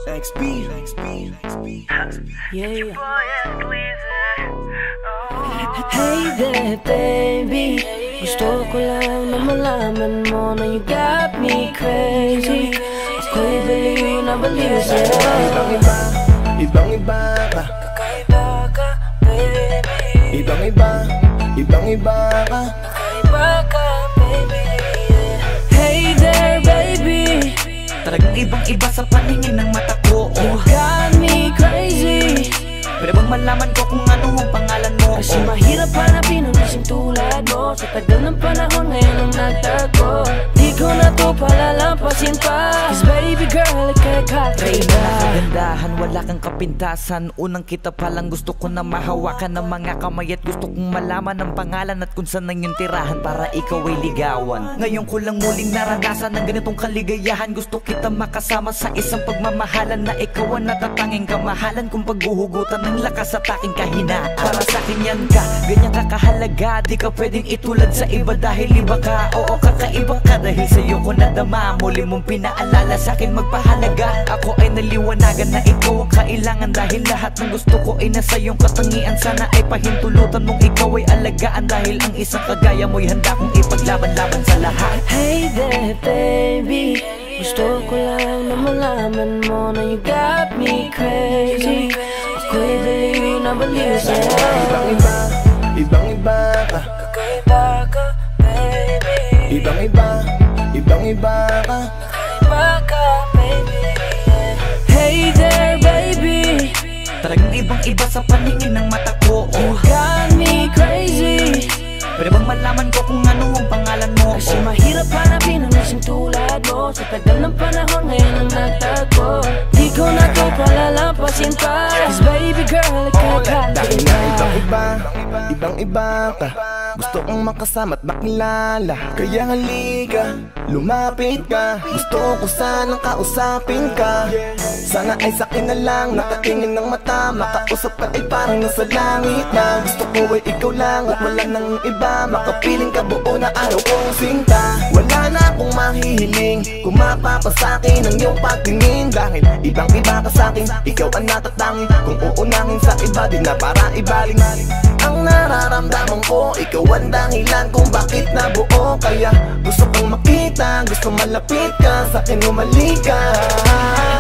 XB. Yeah. Hey there, baby. Gusto ko lang na malaman mo na you got me crazy. Ako'y baliw na baliw sa'yo. Ibang-iba, ibang-iba ka. Kakaiba ka, baby. Ibang-iba, ibang-iba ka. Kakaiba ka, baby. Hey there, baby. Talagang ibang-iba sa paningin ng mata ko. You got me crazy. Pwede bang malaman ko kung ano ang pangalan mo? Kasi mahirap hanapin ang isang tulad mo. Sa tagal ng panahon ngayon ang nagtago. Di ko na to palalampasin pa. Cause baby girl, ika'y kakaiba. Kagandahan, wala kang kapintasan. Unang kita palang gusto ko na mahawakan ng mga kamay. At gusto kong malaman ang pangalan at kung saan ang iyong tirahan para ikaw ay ligawan. Ngayon ko lang muling naranasan ng ganitong kaligayahan. Gusto kita makasama sa isang pagmamahalan na ikaw ang natatanging kamahalan kung paghuhugutan ng lakas at aking kahinaan. Para sa akin yan ka, ganyan ka kahalaga. Di ka pwedeng itulad sa iba dahil iba ka. Oo, kakaiba ka dahil sa'yo ko nadama. Muli mong pinaalala sa akin magpahalaga. Ako ay naliwanagan na ikaw ang kailangan. Dahil lahat ng gusto ko ay nasa iyong katangian. Sana ay pahintulutan mong ikaw ay alagaan. Dahil ang isang kagaya mo'y handa kong ipaglaban-laban sa lahat. Hey there, baby. Gusto ko lang na malaman mo na you got me crazy. Ako'y baliw na baliw sa'yo. Ibang-iba, ibang-iba ka. Kakaiba ka, baby. Ibang-iba, ibang-iba ka. Kakaiba ka, baby. Hey there, baby. Talagang ibang-iba sa paningin ng mata ko. You got me crazy. Pwede bang malaman ko kung ano ang pangalan mo? Kasi mahirap hanapin ang isang tulad mo. Sa tagal ng panahon ngayon ang nagtago. Di ko na to palalampasin pa. Cause baby girl, ika'y Dahil kakaiba. nga ibang-iba, ibang-iba ka. Gusto kong makasama at makilala. Kaya halika, lumapit ka. Gusto ko sanang kausapin ka. Sana ay sakin na lang, nakatingin ng mata. Makausap ka ay parang nasa langit na. Gusto ko ay ikaw lang at wala nang iba. Makapiling ka buo na araw kong sinta. Wala na akong mahihiling kung mapapasakin ang iyong pagtingin. Dahil ibang-iba ka sa'kin, ikaw ang natatangin. Kung uunahin sa iba, di na para ibaling. Ang nararamdaman ko, ikaw ang dahilan kung bakit nabuo. Kaya gusto kong makita, gusto malapit ka, sa'kin umalik ka.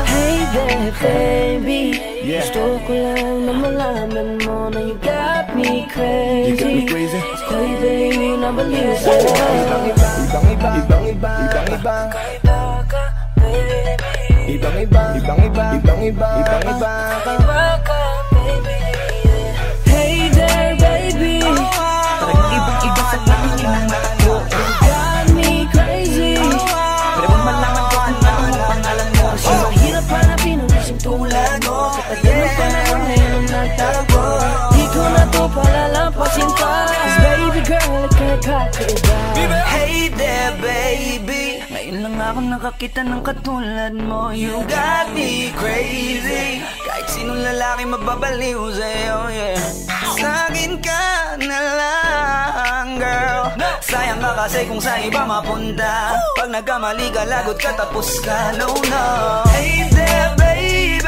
Hey there, baby. Yeah. Gusto ko lang na malaman mo na you got me crazy. You got me crazy. Ako'y baliw na baliw sa'yo. Ibang-iba, ibang-iba, ibang-iba, ibang-iba. Kakaiba ka, baby. Ibang-iba, ibang-iba, ibang-iba, ibang-iba ka. Kakaiba ka, baby. Hey there, baby. Talagang ibang-iba sa paningin ng mata ko. You got me crazy. Pwede bang malaman ko kung ano ang pangalan mo? Kasi mahirap hanapin ang isang tulad mo. Sa tagal ng panahon ngayon ang nagtago. Di ko na to palalampasin pa. Cause baby girl, ika'y kakaiba. Hey there, baby. Ngayon lang ako nakakita ng katulad mo. You got me crazy. Kahit sinong lalaki mababaliw sa'yo, yeah. Sa'kin ka na lang, girl. Sayang ka kasi kung sa iba mapunta. Pag nagkamali ka, lagot ka, tapos ka, no, no. Hey there, baby.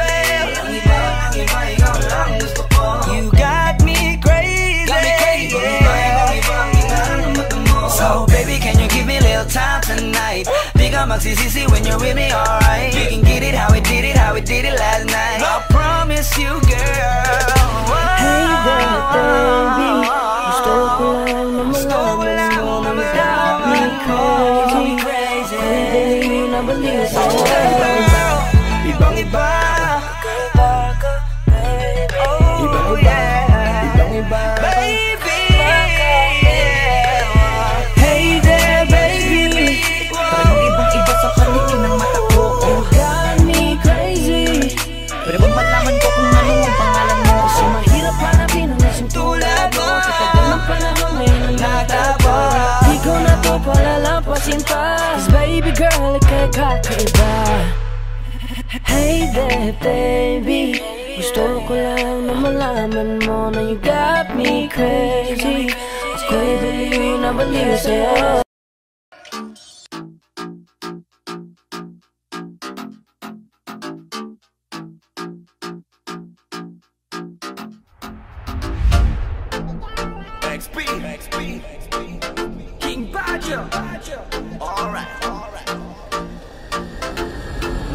Ang iba, ikaw lang gusto ko. You got me crazy. Got me crazy, so baby, can you give me a little time tonight? Di ka magsisisi when you're with me, alright? We can get it how we did it, last night. I promise you, girl. Hey there, baby. Gusto ko lang na malaman mo na you got me crazy. Ako'y baliw na baliw sa'yo. Ibang-iba. Kakaiba ka, baby. Oh yeah. Ibang-iba, Baby. Hey there, baby. Talagang ibang-iba sa paningin ng mata ko. You got me crazy. Pwede bang malaman ko kung ano ang pangalan mo? Kasi mahirap hanapin ang isang tulad mo. Sa tagal ng panahon ngayon ang nagtago. Di ko na to palalampasin pa. Cause baby girl, ika'y kakaiba. Hey there, baby. Gusto ko lang na malaman mo na you got me crazy. Ako'y baliw na baliw sa'yo. King Badger. Alright.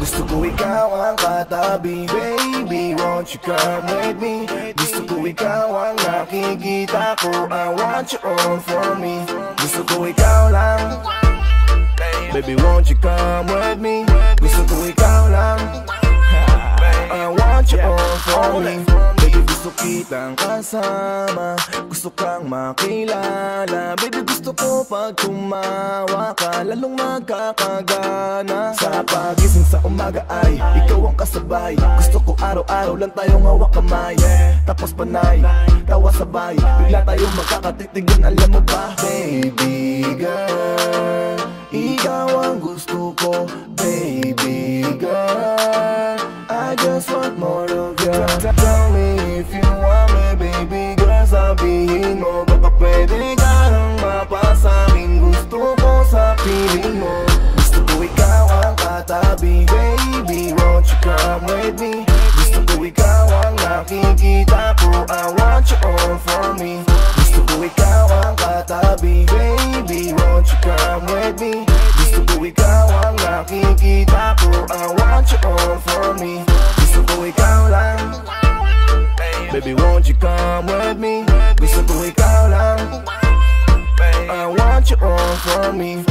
Gusto ko ikaw ang katabi, baby, won't you come with me? Gusto ko ikaw ang nakikita ko, I want you all for me. Gusto ko ikaw lang, baby, won't you come with me? Gusto ko ikaw lang, I want you all for me. Baby, gusto kitang kasama, gusto kang makilala. Baby, gusto ko pag tumawa ka, lalong magkakagana. Sa pagising sa umaga ay ikaw ang kasabay. Gusto ko araw-araw lang tayong hawak kamay, tapos panay, tawa sabay, bigla tayong magkakatitigin, alam mo ba? Baby girl, ikaw ang gusto ko, baby girl, I just want more of you. Tell me if you want me, baby girl, sabihin mo, baka pwede ka nang mapasamin. Gusto ko sa piling mo, gusto ko ikaw ang katabi, baby, won't you come with me? Gusto ko ikaw ang nakikita ko, I want you all for me. Gusto ko ikaw ang katabi, baby, won't you come with me? Gusto ko ikaw ang nakikita ko, I want you all for me. Gusto ko ikaw lang, baby, won't you come with me? Gusto ko ikaw lang, I want you all for me.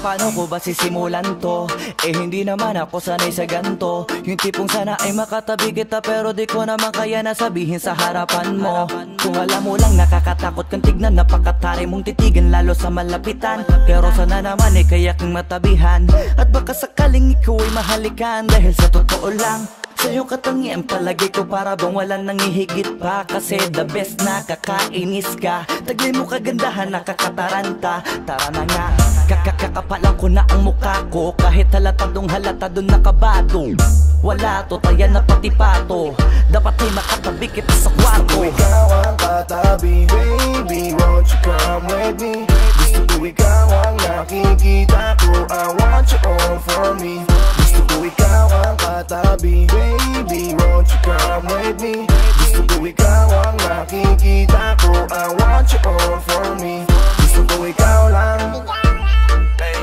Paano ko ba sisimulan to? Eh hindi naman ako sanay sa ganto. Yung tipong sana ay makatabi kita, pero di ko naman kaya na sabihin sa harapan mo. Kung alam mo lang nakakatakot kang tignan, napakatari mong titigan lalo sa malapitan. Pero sana naman eh kaya kang matabihan, at baka sakaling ikaw ay mahalikan. Dahil sa totoo lang, sa'yo katangian palagi ko para bang wala nang ihigit pa. Kasi the best, nakakainis ka, taglay mo kagandahan, nakakataranta. Tara na nga, kakakapalan ko na ang mukha ko, kahit halatadong halata dun nakabado. Wala to, taya na pati pato, dapat ay makatabi kita sa kwarto. Gusto ko ikaw ang katabi, baby, won't you come with me? Gusto ko ikaw ang nakikita ko, I want you all for me. Gusto ko ikaw ang katabi, baby, won't you come with me? Gusto ko ikaw ang nakikita ko, I want you all for me. Gusto ko ikaw lang,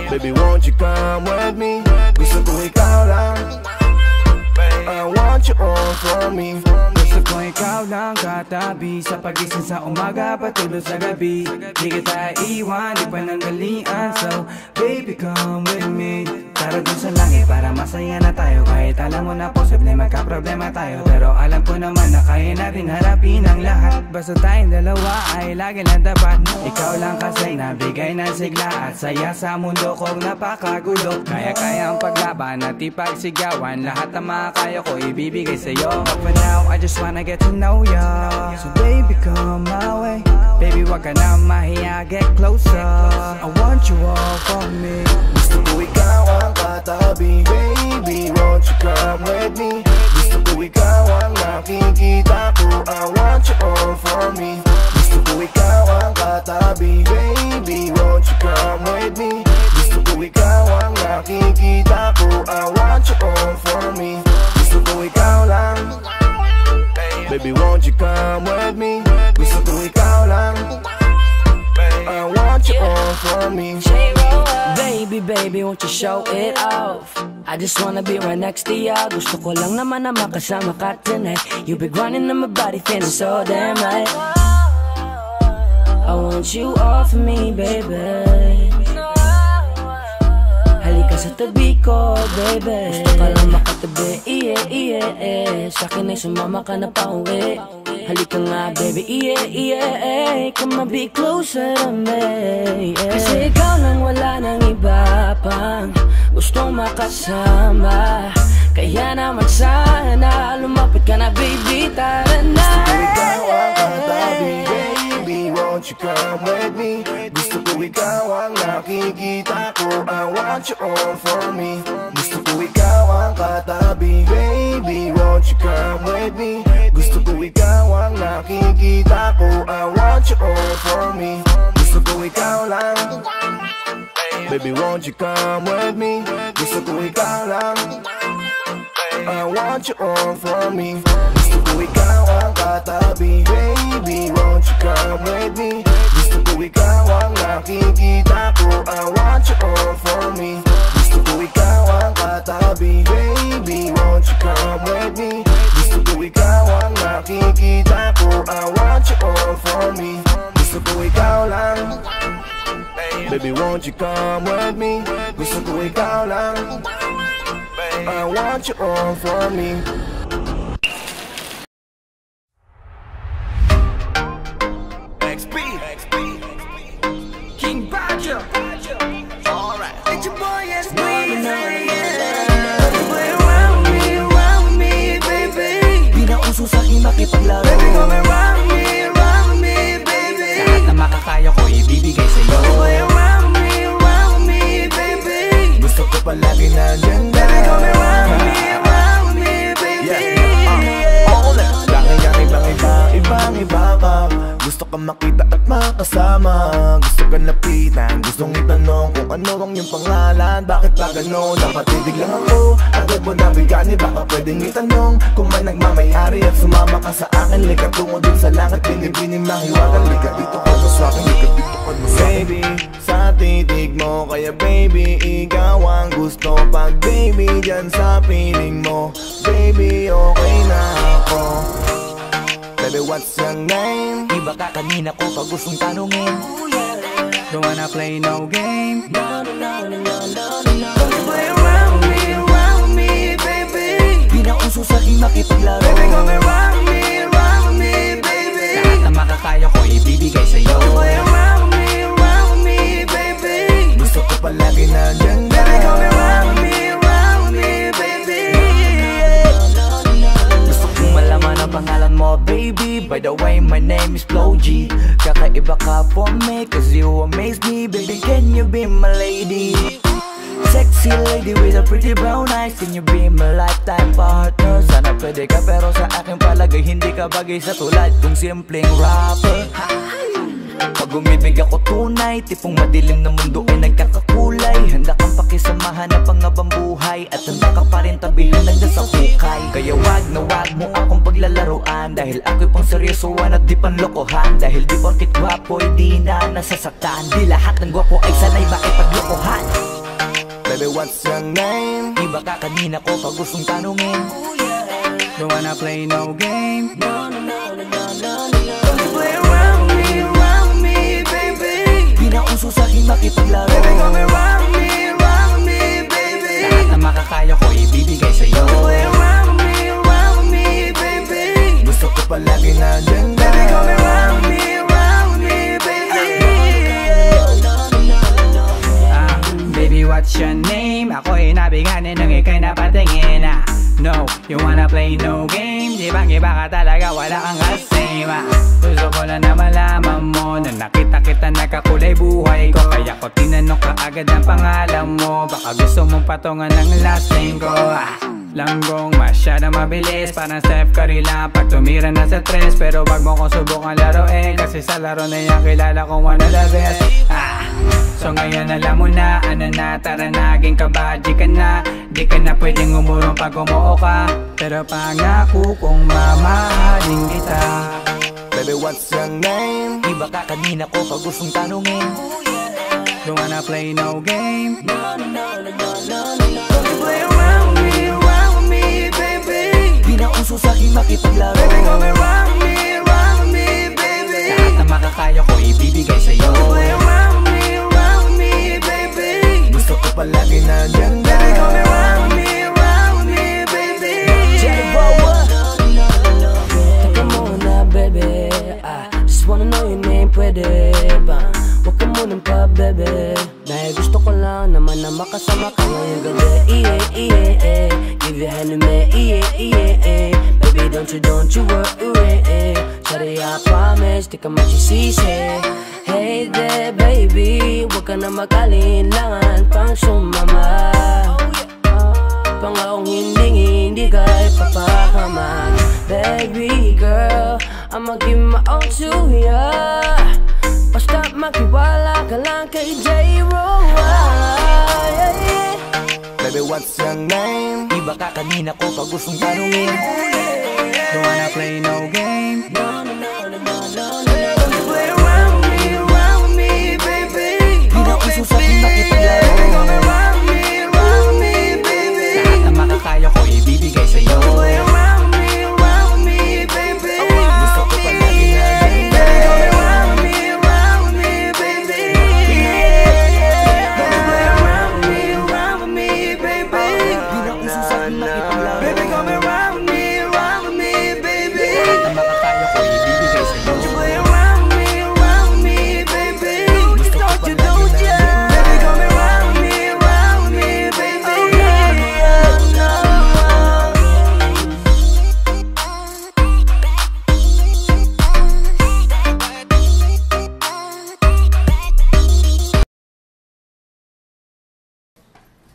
baby, won't you come with me? Gusto ko ikaw lang, I want you all for me. Gusto ko ikaw lang katabi, sa pagising sa umaga, patulog sa gabi. Di kita iwan, di panandalian. So, baby, come with me. Tara dun sa langit para masaya na tayo. Kahit alam mo na posible magka-problema tayo, pero alam ko naman na kaya natin harapin ang lahat. Basta tayong dalawa ay lagi lang tapat. Ikaw lang kasi nabigay ng sigla at saya sa mundo kong napakagulo. Kaya-kaya ang paglaban at ipagsigawan, lahat ng mga kaya ko ibibigay sa'yo. But for now, I just wanna get to know ya. So baby, come my way. Baby, wag ka na mahiya, get closer. I want you all for me. Gusto ko ikaw ang katabi, baby, won't you come with me? Gusto ko ikaw ang nakikita ko, I want you all for me. Gusto ko ikaw ang katabi, baby, won't you come with me? Gusto ko ikaw ang nakikita ko, I want you all for me. Gusto ko ikaw lang, baby, won't you come with me? Gusto ko ikaw lang, I want you all for me. Baby, baby, won't you show it off? I just wanna be right next to ya. Gusto ko lang naman na makasama ka tonight. You be grinding on my body, feeling so damn right. I want you all for me, baby. Halika sa tabi ko, baby. Gusto ka lang makatabi, yeah, yeah. Sa'kin ay sumama ka na pauwi. Halika nga, baby, yeah. Come on, be closer to me, yeah. Kasi ikaw lang, wala nang iba pang gustong makasama. Kaya naman sana lumapit ka na, baby, tara na. Gusto ko ikaw ang katabi, baby, won't you come with me? Gusto ko ikaw ang nakikita ko, I want you all for me. Gusto ko ikaw ang katabi, baby, won't you come with me? Gusto ko ikaw ang nakikita ko, I want you all for me. Gusto ko ikaw lang, baby, won't you come with me? Gusto ko ikaw lang, I want you all for me. Gusto ko ikaw ang katabi, baby, won't you come with me? Gusto ko ikaw ang nakikita ko. I want you all for me. Gusto ko ikaw ang katabi. Baby, won't you come with me? Gusto ko ikaw ang nakikita ko. I want you all for me. Gusto ko ikaw lang. Baby, won't you come with me? Gusto ko ikaw lang. I want you all for me. XP King Badger. Alright, it's your boy SB. Around me, baby. Di na uso sa'kin makipaglaro. Baby, come around me, baby. Lahat na makakaya ko ibibigay sa'yo. Around me, baby. Gusto ko palagi nandyan na. Baby, come around me, baby. All that. Langay-langay bang ibang iba ka. Gusto ka makita at makasama. Gusto ka lapitan, gustong itanong kung ano ang iyong pangalan. Bakit ba gano'n? Napatidig lang ako. Agad mo nabigani, baka pwedeng itanong kung may nagmamayari at sumama ka sa akin. Lika tungo dun sa langit, binibining mahiwagan. Lika dito ka to sa'kin, lika dito ka to sa'kin. Baby, sa titig mo, kaya baby, ikaw ang gusto. Pag baby, dyan sa piling mo, baby, okay na ako. Baby, what's your name? Iba ka kanina ko pag gustong tanungin. Don't wanna play no game. Play around me, baby. Di na uso sa'kin makipaglaro. Baby, come around me, baby. Lahat na makakaya ko ibibigay sa'yo. Play around me, baby. Gusto ko palagi nandyan na. Baby, come around me, baby. Gusto kong malaman ang pangalan mo, baby. By the way, my name is Flo G. Kakaiba ka for me, cause you amaze me. Baby, can you be my lady? Sexy lady with a pretty brown eyes. Can you be my lifetime partner? Sana pwede ka, pero sa aking palagay hindi ka bagay sa tulad kong simpleng rapper. Pag umibig ako tunay, tipong madilim na mundo ay nagkakakulay. Handa kang pakisamahan na pangabang buhay, at handa ka pa rin tabihan ng nasa hukay. Kaya wag na wag mo akong paglalaruan, dahil ako'y pang seryosoan at di panlokohan. Dahil di porkit gwapo'y di na nasasaktan, di lahat ng gwapo ay sanay makipaglokohan. Baby, what's your name? Iba ka kanina ko pag gustong tanungin. Don't wanna play no game. Play around me, baby. Di na uso sa'kin makipaglaro. Baby, come around me, baby. Lahat na makakaya ko ibibigay sa'yo. Play around me, baby. Gusto ko palagi nandyan na. Baby, come around me, baby. Baby, what's your name? Ako'y nabiganin nang ika'y napatingin. No, you wanna play no game. Di bang iba ka talaga, wala kang kasama. Gusto ko lang na malaman mo na nakita kita nakakulay buhay ko. Kaya ko tinanong ka agad ang pangalan mo. Baka gusto mong patungan ng last name ko. Langgong masyadong mabilis, parang Steph Curry lang pag tumira na sa tres. Pero wag mo kong subukan laruin, kasi sa laro na yan kilala kong one of the best. So ngayon alam mo na, ano na, tara naging kabadji ka na. Di ka na pwedeng umurong pag umuo ka, pero pangako kong mamahalin kita. Baby, what's your name? Iba ka kanina ko pag gustong tanungin. Don't wanna play no game. Play around me, baby. Di na uso sa'kin makipaglaro. Baby, come around me, baby. Lahat na makakaya ko ibibigay sa'yo. Play around me, baby. Gusto ko palagi nandyan na. Baby, come around me, baby. Teka muna, baby. Just wanna know your name, pwede ba? Huwag ka munang pa, baby. Dahil gusto ko lang naman na makasama ka ngayong gabi. Give your hand to me, baby, don't you worry. Sorry, I promise, di ka magsisisi. Hey there, baby, huwag ka na mag-alinlangan pang sumama. Pangakong hindi ka ipapahamak. Baby girl, I'ma give my all to ya. Basta makiwala ka lang kay J-Ro. Baby, what's your name? Iba ka kanina ko pag gustong tanungin. Don't wanna play no game. Play around me,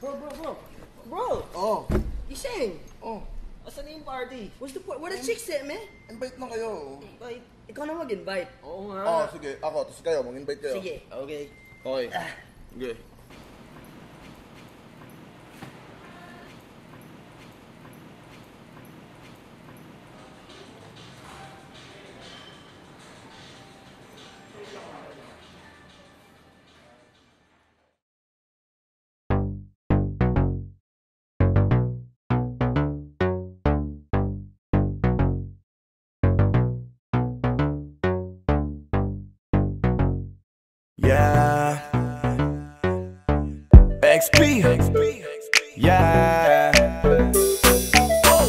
Bro! Oh, Gising! oh. Asan na yung party? Where the chicks at, man? Invite na kayo. Invite? Ikaw na mag-invite. Oo nga. Oh, sige. Ako, tapos kayo. Mag-invite kayo. Sige, okay. Okay. Sige. Yeah. XP. Yeah.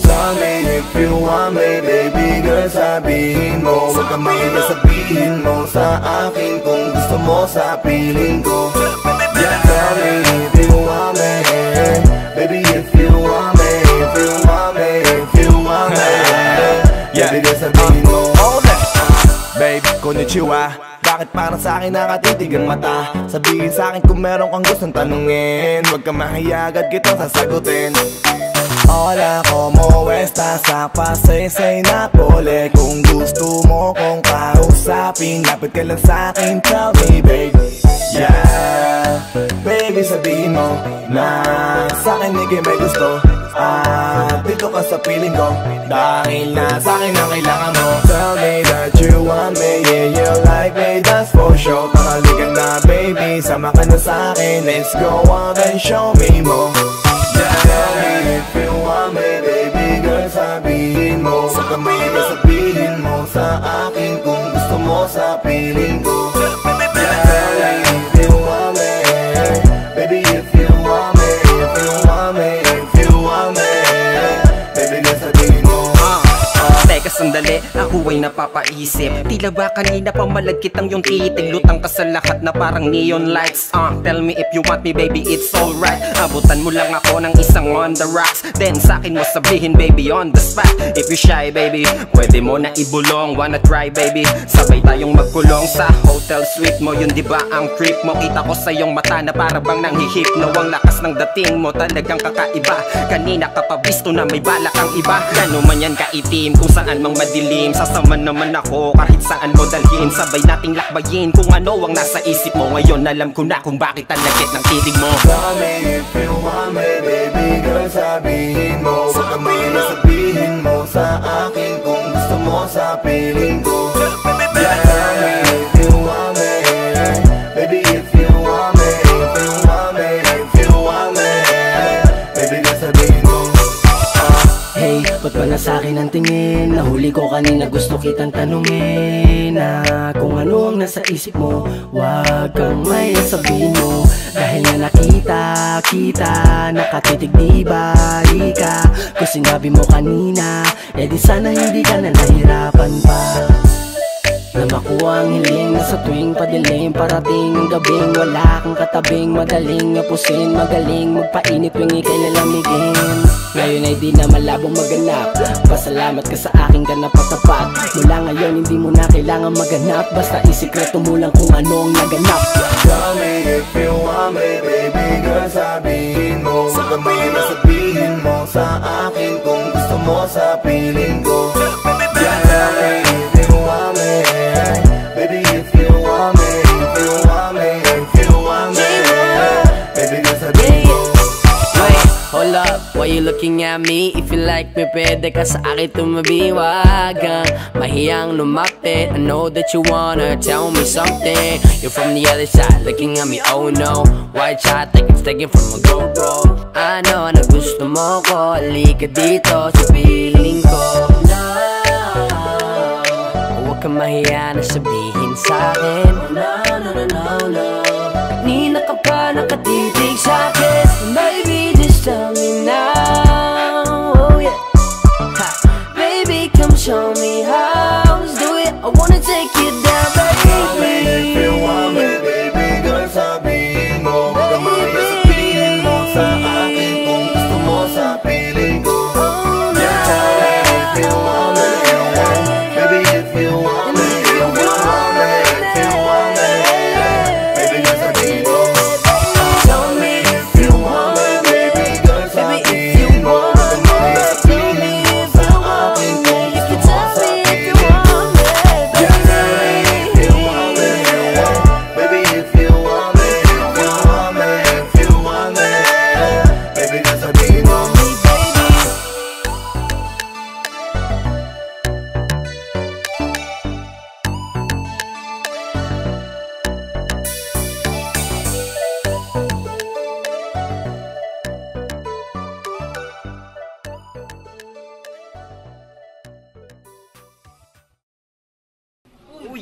Tell me if you want me, baby girl, sabihin mo. Huwag kang mahiya, sabihin mo sa akin kung gusto mo sa piling ko. Yeah, tell me if you want me, baby, if you want me, if you want me, if you want me. Baby girl, sabihin mo. Babe, konnichiwa. Bakit parang sa'kin nakatitig ang mata? Sabihin sa'kin kung meron kang gustong tanungin. Huwag kang mahiya, agad kitang sasagutin. Hola, como estás? Pasaysay na pole. Kung gusto mo kong kausapin, lapit ka lang sa'kin, tell me babe. Yeah, baby sabihin mo na sa'kin hindi may gusto. Dito ka sa piling ko dahil na sa'kin ang kailangan mo. Tell me that you want me, yeah, you like me, that's for sure. Pakalikan na baby, sama ka na sa'kin. Let's go out and show me more. Yeah, tell me if you want me, baby girl, sabihin mo. Huwag kang mahiya, sabihin mo sa akin kung gusto mo sa piling ko. Yeah, tell me if you want me, baby, if you want me, if you want me, if you want me, baby girl, sabihin mo. Teka sandali, ako ay napapaisip. Tila ba kanina pa malagkit ang yung titig. Lutang ka sa lahat na parang neon lights. Tell me if you want me baby, it's alright. Abutan mo lang ako ng isang on the rocks. Then sa'kin mo sabihin baby on the spot. If you're shy baby, pwede mo na ibulong. Wanna try baby, sabay tayong magkulong sa hotel suite mo. Yun diba ang trip mo? Kita ko sa iyong mata na para bang nanghihipno. Ang lakas ng dating mo talagang kakaiba. Kanina ka pa bisto na may balak ang iba. Gano man yan kaitim, kung saan mang madilim. Sasama naman ako kahit saan mo dalhin. Sabay nating lakbayin kung ano ang nasa isip mo. Ngayon alam ko na kung bakit ang lagit ng titig mo. Tell me if you want me, baby girl, sabihin mo. Huwag kang mahiya, sabihin mo sa akin kung gusto mo sa piling ko. Yeah, tell me if you want me, baby, if you want me, if you want me, if you want me, baby girl, sabihin mo. Hey, ba't ba na sa'kin ang tingin? Nahuli ko kanina, gusto kitang tanungin kung ano ang nasa isip mo. Huwag kang may sabihin mo. Dahil na nakita, nakatitig diba ika. Kung sinabi mo kanina, di sana hindi ka na nahirapan pa. Na makuha ang hiling na sa tuwing padilim. Parating ang gabing, wala kang katabing. Madaling apusin, magaling magpainit tuwing ika'y lalamigin. Ngayon ay di na malabong maganap. Pasalamat ka sa aking ganap at tapat. Mula ngayon hindi mo na kailangan maganap. Basta isikreto mo lang kung ano ang naganap. Tell me if you want me, baby girl, sabihin mo. Huwag kang mahiya, sabihin mo sa akin kung gusto mo sa piling ko. Yeah, tell me if you want me, baby, if you want me, if you want me, if you want me, baby girl, sabihin mo. Hold up, why you looking at me? If you like me, pwede ka sa akin tumabiwag. Mahiyang lumapit, I know that you wanna tell me something. You're from the other side, looking at me, oh no. White shot, like it's taken from a GoPro. I know na gusto mo ko, halika dito sa piling ko. No, huwag kang mahiya na sabihin sa'kin. No, no, no, no, no. Kanina ka pa nakatitig sa'kin. Baby, just tell me now, oh yeah. Ha. Baby, come show me how. Let's do it, I wanna take you down, baby. If you want me, baby girl, sabihin mo. Huwag kang mahiya, sabihin mo sa akin kung gusto mo sa piling ko. Yeah, tell me if you want me, baby, if you want me, if you want me, if you want me, baby girl, sabihin mo. Tell me if you want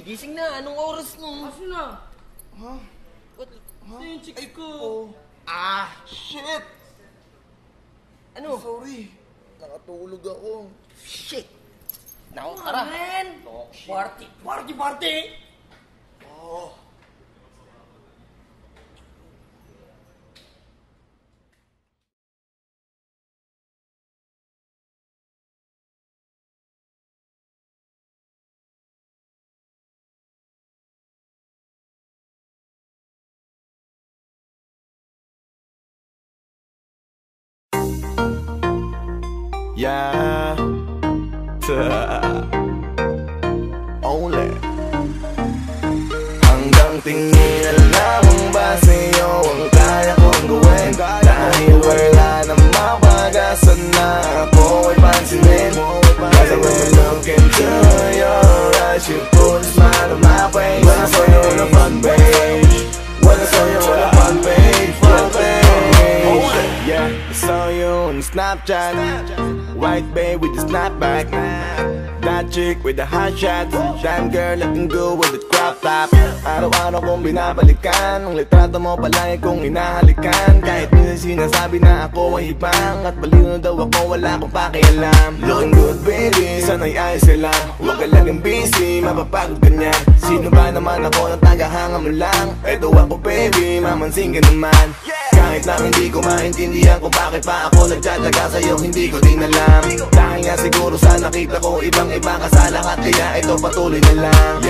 gising na. Anong oras mo? Asin na? Ha? What? Yung chicks ko. Ah, shit! Ano? Sorry, nakatulog ako. Shit! Naku, tara. Man! Party! Party! Party! Oh. Yeah. Only. Hanggang tingin na lamang ba sa'yo ang kaya kong gawin? Dahil wala nang mapagasan na ako ay pansinin. Cause when I look into your eyes, you put a smile on my face. When I saw you on the front page, when I saw you on the front page, yeah, I saw you on Snapchat, white babe with the snapback, that chick with the hot shots, damn girl looking good with the crop top. Araw-araw kong binabalikan, ang litrato mo palagi kong hinahalikan. Kahit minsan sinasabi na ako ay ibang, at baliw na daw ako, wala akong pakialam. Looking good baby, sana'y ayos ka lang. Huwag ka laging busy, mapapagod ka niyan. Sino ba naman ako na tagahanga mo lang? Eto ako baby, mamansin ka naman. Kahit na hindi ko maintindihan kung bakit pa ako nagtsatsaga sa'yo, hindi ko din alam. Dahil nga siguro sa nakita ko ibang-iba ka sa lahat, kaya ito patuloy na lang.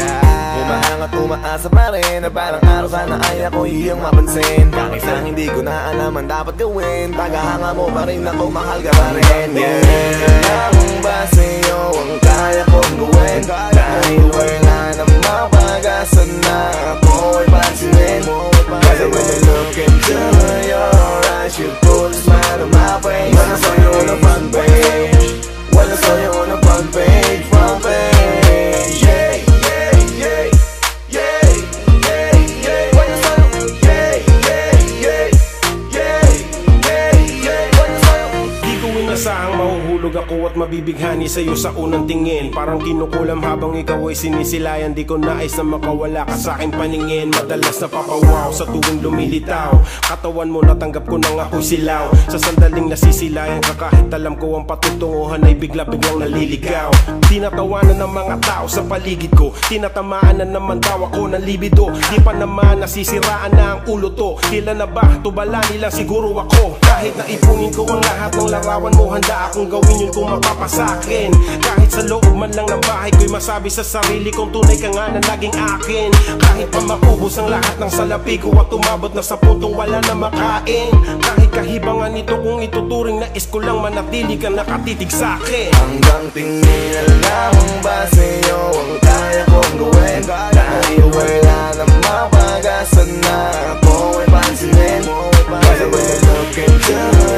Umahang at umaasa pa rin na parang araw sana ay ako iyong mapansin. Kahit na hindi ko na alam ang dapat gawin, tagahanga mo pa rin ako, mahal ka pa rin. Alam ba sa'yo ang kaya kong gawin? Dahil wala nang mapagasan na ako ay pansinin. Kasi when I look into your eyes, you put a smile on my face. When I saw you on the front page, when I saw you on the front page, front page. Yeah, yeah, yeah, yeah, yeah, yeah. When I saw you, yeah, yeah, yeah, yeah, yeah, yeah. When I saw you. Di ko inasahang mahuhulog ako at mabibighani sa'yo sa unang tingin. Parang kinukulam habang ikaw ay sinisilayan. Di ko nais na makawala ka sa'king paningin. Madalas na papawaw sa tuwing lumilitaw. Katawan mo natanggap ko nang ako'y silaw. Sa sandaling nasisilayan ka kahit alam ko ang patutunguhan ay bigla-biglang naliligaw. Tinatawanan ng mga tao sa paligid ko, tinatamaan na naman daw ako ng libido. Di pa naman nasisiraan na ang ulo to. Tila na ba tubala nila siguro ako? Kahit na ipunin ko ang lahat ng larawan mo, handa akong gawin yun kung mapapasakin. Kahit sa loob man lang ng bahay ko'y masabi sa sarili kong tunay ka nga na naging akin. Kahit pa maubos ang lahat ng salapi ko at umabot na sa puntong wala na makain. Kahit kahibangan nito kung ituturing na is ko lang manatili ka nakatitig sa'kin. Hanggang tingin na lamang ba sa'yo ang kaya kong gawin? Dahil wala nang mapagasan na ako ay pansinin. Kasi when I look into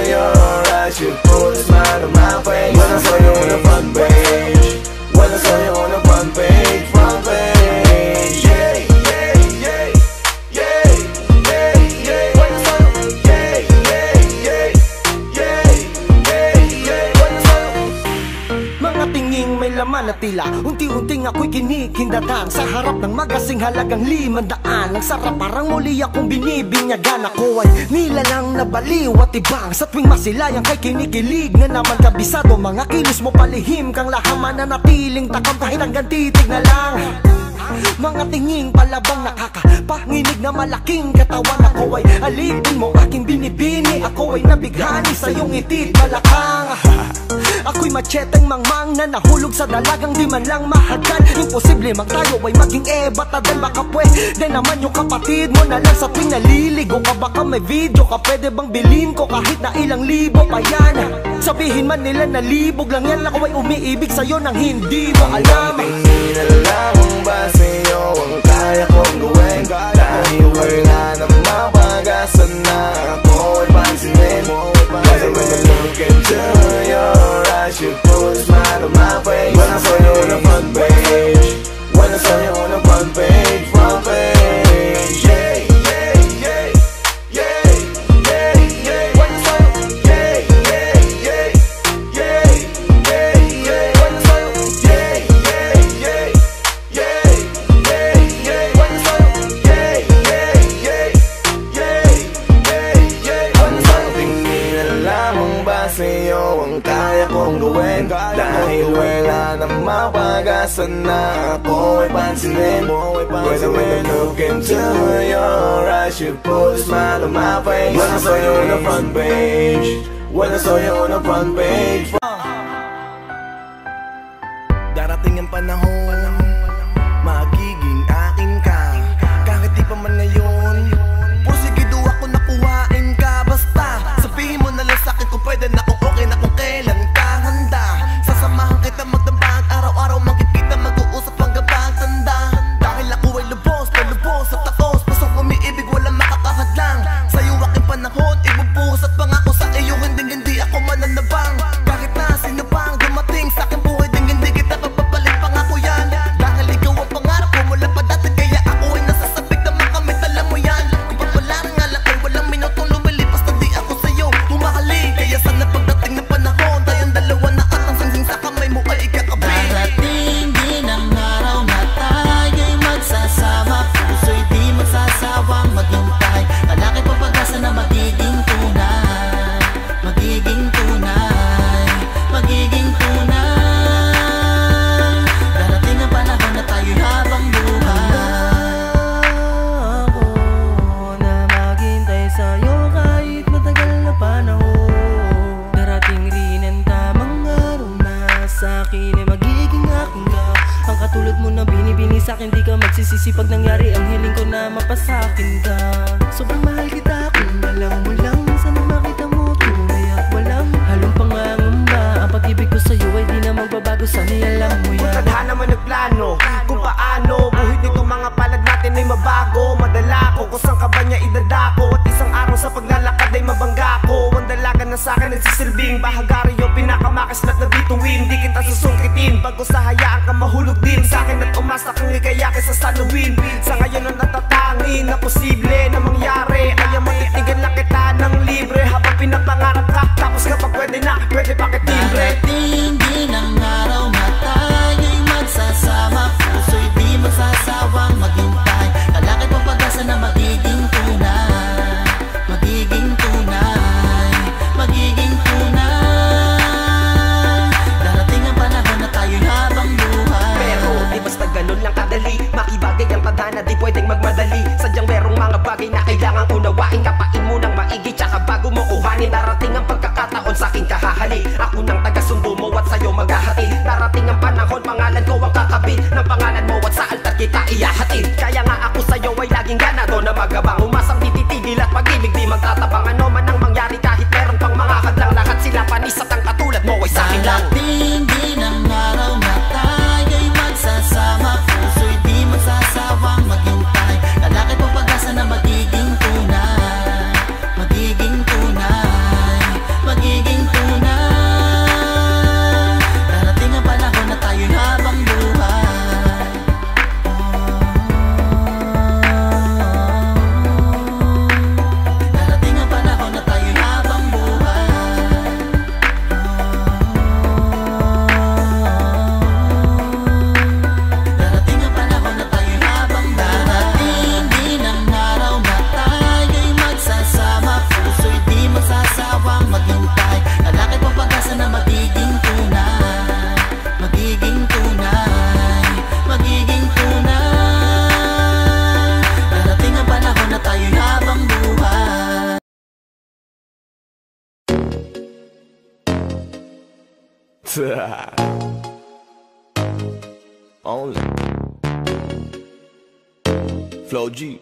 your eyes, you put a smile on my face. When I saw you on the front page, when I saw you on the front page, front page. Yeah, yeah, yeah, yeah, yeah, yeah. When I saw you, yeah, yeah, yeah, yeah, yeah, yeah. When I saw you. Mga tinging may laman na tila unti-unting ako'y kinikindatan sa harap ng magasing halagang 500. Ang sarap parang muli akong binibinyagan. Ako ay nilalang na baliw at ibang sa tuwing masilayang kay kinikilig na naman kabisado. Mga kilos mo palihim kang lahaman na natiling takam kahit hanggang titig na lang. Mga tinging palabang nakakapanginig na malaking katawan. Ako ay alipin mo aking binibini, ako ay nabighani sa iyong itit balakang. Ako'y macheteng mangmang na nahulog sa dalagang di man lang mahagkan. Imposible mang tayo ay maging ebatadan. Baka pwede naman yung kapatid mo na lang sa tuwing naliligo ka. Baka may video ka, pwede bang bilhin ko kahit na ilang libo pa yan. Sabihin man nila na libog lang yan, ako ay umiibig sa'yo nang hindi mo alam. Tingin na lamang ba sa'yo ang kaya kong gawin? Dahil wala nang mapagasan na ako ay pansinin. Kasi when I look into your eyes, you put a smile on my face. When I saw you on the front page, when I saw you on the front page, front page. Yeah, yeah, yeah, yeah, yeah, yeah. When I saw you, yeah, yeah, yeah, yeah, yeah, yeah. When I saw you, yeah, yeah, yeah, yeah, yeah, sa'yo ang kaya kong gawin. Dahil wala nang mapag-asa na ako ay pansinin. Whether when I look into your eyes, you put a smile on my face. When I saw you on the front page, when I saw you on the front page. Darating ang panahon, magiging akin ka. Kahit di pa man ngayon, porsigido ako nakuhain ka. Basta sabihin mo na lang sa'kin kung pwede na, kung okay na, kung kailan ka handa. Sasamahan kita magdambag, araw-araw magkikita, mag-uusap hanggang pagtanda. Dahil ako ay lubos, palubos at takos, pusong umiibig, walang makakahadlang. Sa'yo aking panahon, ibubuhos at pangako sa iyo, hindi ako mananabang. Kahit na sino pang dumating sa aking buhay, hindi kita papapalit, pangako yan. Dahil ikaw ang pangarap ko mula pa dati, kaya ako ay nasasabik na makamit, alam mo yan. Kung papalaran nga lang ay walang minutong lumilipas na di ako sa'yo humahali. Kaya sana pagdating ng panahon, tayong dalawa na at ang singsing sa kamay mo ay ikakabit. Darating din ang araw na tayo'y magsasama, puso'y di magsasawang maghintay. Malaki pa pag-asa na magiging tunay, magiging tunay, magiging tunay. Darating ang panahon na tayo'y habang buhay. Ako na maghintay sa'yo kahit matagal na panahon. Darating rin ang tamang araw na sa'kin ay magiging akin ka. Ang katulad mo na binibini sa'kin, di ka magsisisi pag nangyari ang hiling ko na mapasakin ka. Sobrang mahal kita kung alam mo lang, sana makita mo tunay at walang halong pangangamba. Ang pag-ibig ko sa'yo ay di na magbabago, sana'y alam mo yan. Tadhana man nagplano kung paano buhit nito mga palad natin ay mabago. Madala ko kung saan ka ba niya idadako, at isang araw sa paglalakad ay mabangga ko. Ang dalaga na sa'kin nagsisilbing bahagaryo, pinakamakaslat na bituin. Di kita susungkitin bago sa hayaan ka mahulog din sa'kin, at umasa kang ligaya kaysa saluhin. Sa ngayon ang natatangin na posible na mangyari ay ang matitigan na kita ng libre. Habang pinapangarap ka, tapos kapag pwede na, pwede pa kitimbre. Darating din ang araw na tayo'y magsasama, puso'y di magsasawang maghintay. Kalaki pa pag-asa na magiging tunay, magiging tunay, magiging tunay. Darating ang panahon na tayo'y habang buhay. Pero di basta ganun lang kadali, makibagay ang tadhana, di pwedeng magmadali. Sadyang merong mga bagay na kailangan unawain, kapain mo ng maigi tsaka bago mo kuhanin. Darating ang pagkakataon sa'kin kahahali, ako nang taga-sundo mo at sa'yo maghahati. Darating ang panahon, pangalan ko ang kakabit ng pangalan mo at sa altar kita iyahatid. Kaya nga ako sa'yo ay laging ganado na magabang, umasang di titigil at pag-ibig di magtatabang. Ano man ang mangyari kahit meron pang mga hadlang, lahat sila panis at ang katulad mo ay sa'kin lang. Darating din ang araw na tayo'y magsasama, puso'y di magsasawang maghintay. Kalaki pa pag-asa na magiging tunay, magiging tunay, magiging tunay. Darating ang panahon na tayo'y habang buhay. Darating ang panahon na tayo'y habang buhay. Darating ang panahon na tayo'y habang buhay. Darating din ang araw na tayo'y magsasama, puso'y di magsasawang maghintay. Kalaki pa pag-asa na magiging tunay, magiging tunay, magiging tunay. Darating ang panahon na tayo'y habang buhay. Only Flow G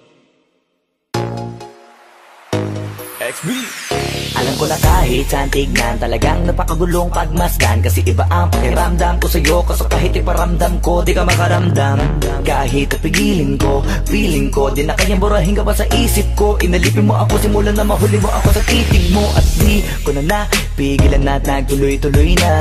XB. Alam ko na kahit saan tignan, talagang napakagulong pagmasdan. Kasi iba ang pakiramdam ko sa'yo, kaso kahit iparamdam ko, di ka makaramdam. Kahit pigilin ko, feeling ko, di na kayang burahin ka pa sa isip ko. Inalipin mo ako, simulan na mahuli mo ako sa titig mo. At di ko na napigilan na nagtuloy-tuloy na.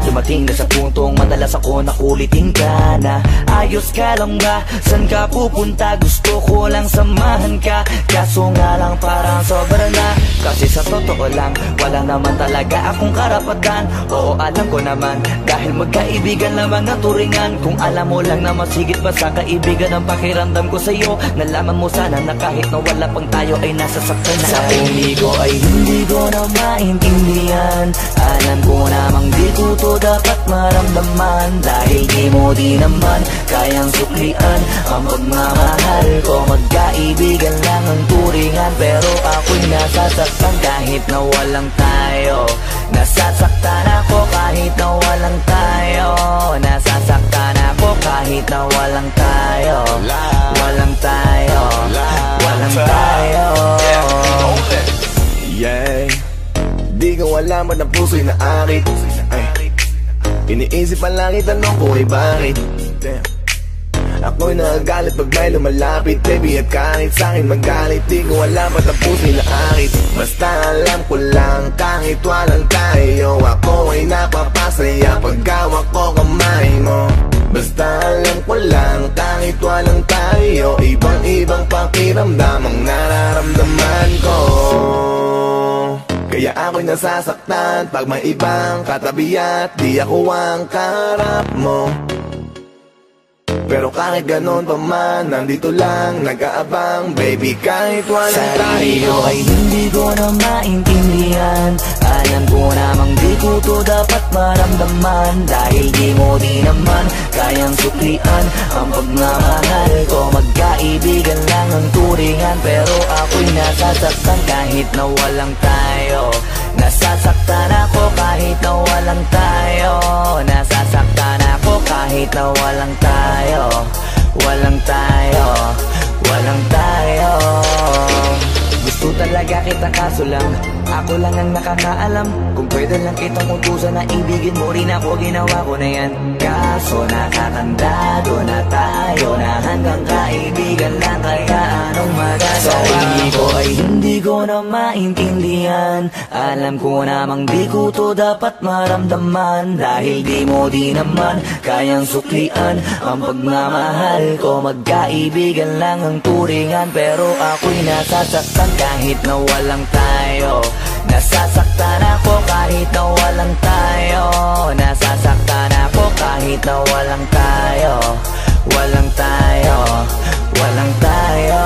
Dumating na sa puntong madalas ako nakulitin ka na. Ayos ka lang ba? San ka pupunta? Gusto ko lang samahan ka, kaso nga lang parang sobra na. Kasi sa totoo lang, wala naman talaga akong karapatan. Oo, alam ko naman, dahil magkaibigan naman na turingan. Kung alam mo lang na masigit pa sa kaibigan ang pakiramdam ko sa'yo, nalaman mo sana na kahit na wala pang tayo ay nasasaktan na. Sa umigo ay hindi ko na maintindihan Alam ko namang di ko to dapat maramdaman, dahil di mo di naman kayang suklian ang pagmamahal ko. Magkaibigan lang ang turingan, pero ako'y nasasaktan kahit na walang tayo. Nasasaktan ako kahit na walang tayo. Nasasaktan ako kahit na walang tayo. Walang tayo. Walang tayo. Yeah, di ko alam ba't ang puso'y naakit. Iniisip ang langit, tanong ko ay bakit. Ako'y nagagalit pag may lumalapit, baby, at kahit sa'kin magalit. Di ko alam ba't ang puso'y naakit. Basta alam ko lang kahit walang tayo, ako ay napapasaya pag hawak ko kamay mo. Basta alam ko lang kahit walang tayo, ibang-ibang pakiramdam ang nararamdaman ko. Kaya ako'y nasasaktan pag may ibang katabi at di ako ang kaharap mo. Pero kahit ganon pa man, nandito lang nag-aabang, baby, kahit walang tayo. Ay hindi ko na maintindihan, alam ko namang di ko to dapat maramdaman, dahil di mo di naman kayang suklian ang pagmamahal ko. Magkaibigan lang ang turingan, pero ako'y nasasaktan kahit na walang tayo. Nasasaktan ako kahit na walang tayo. Nasasaktan ako kahit na walang tayo. Walang tayo. Walang tayo. Gusto talaga kita kaso lang ako lang ang nakakaalam. Kung pwede lang kitang utusan na ibigin mo rin ako, ginawa ko na yan. Kaso nakakandado na tayo na hanggang kaibigan lang, kaya anong magagawa ko ay hindi ko na maintindihan. Alam ko namang di ko to dapat maramdaman, dahil di mo di naman kayang suklian ang pagmamahal ko. Magkaibigan lang ang turingan, pero ako'y nasasaktan kahit na walang tayo. Nasasaktan ako kahit na walang tayo. Nasasaktan ako kahit na walang tayo. Walang tayo. Walang tayo.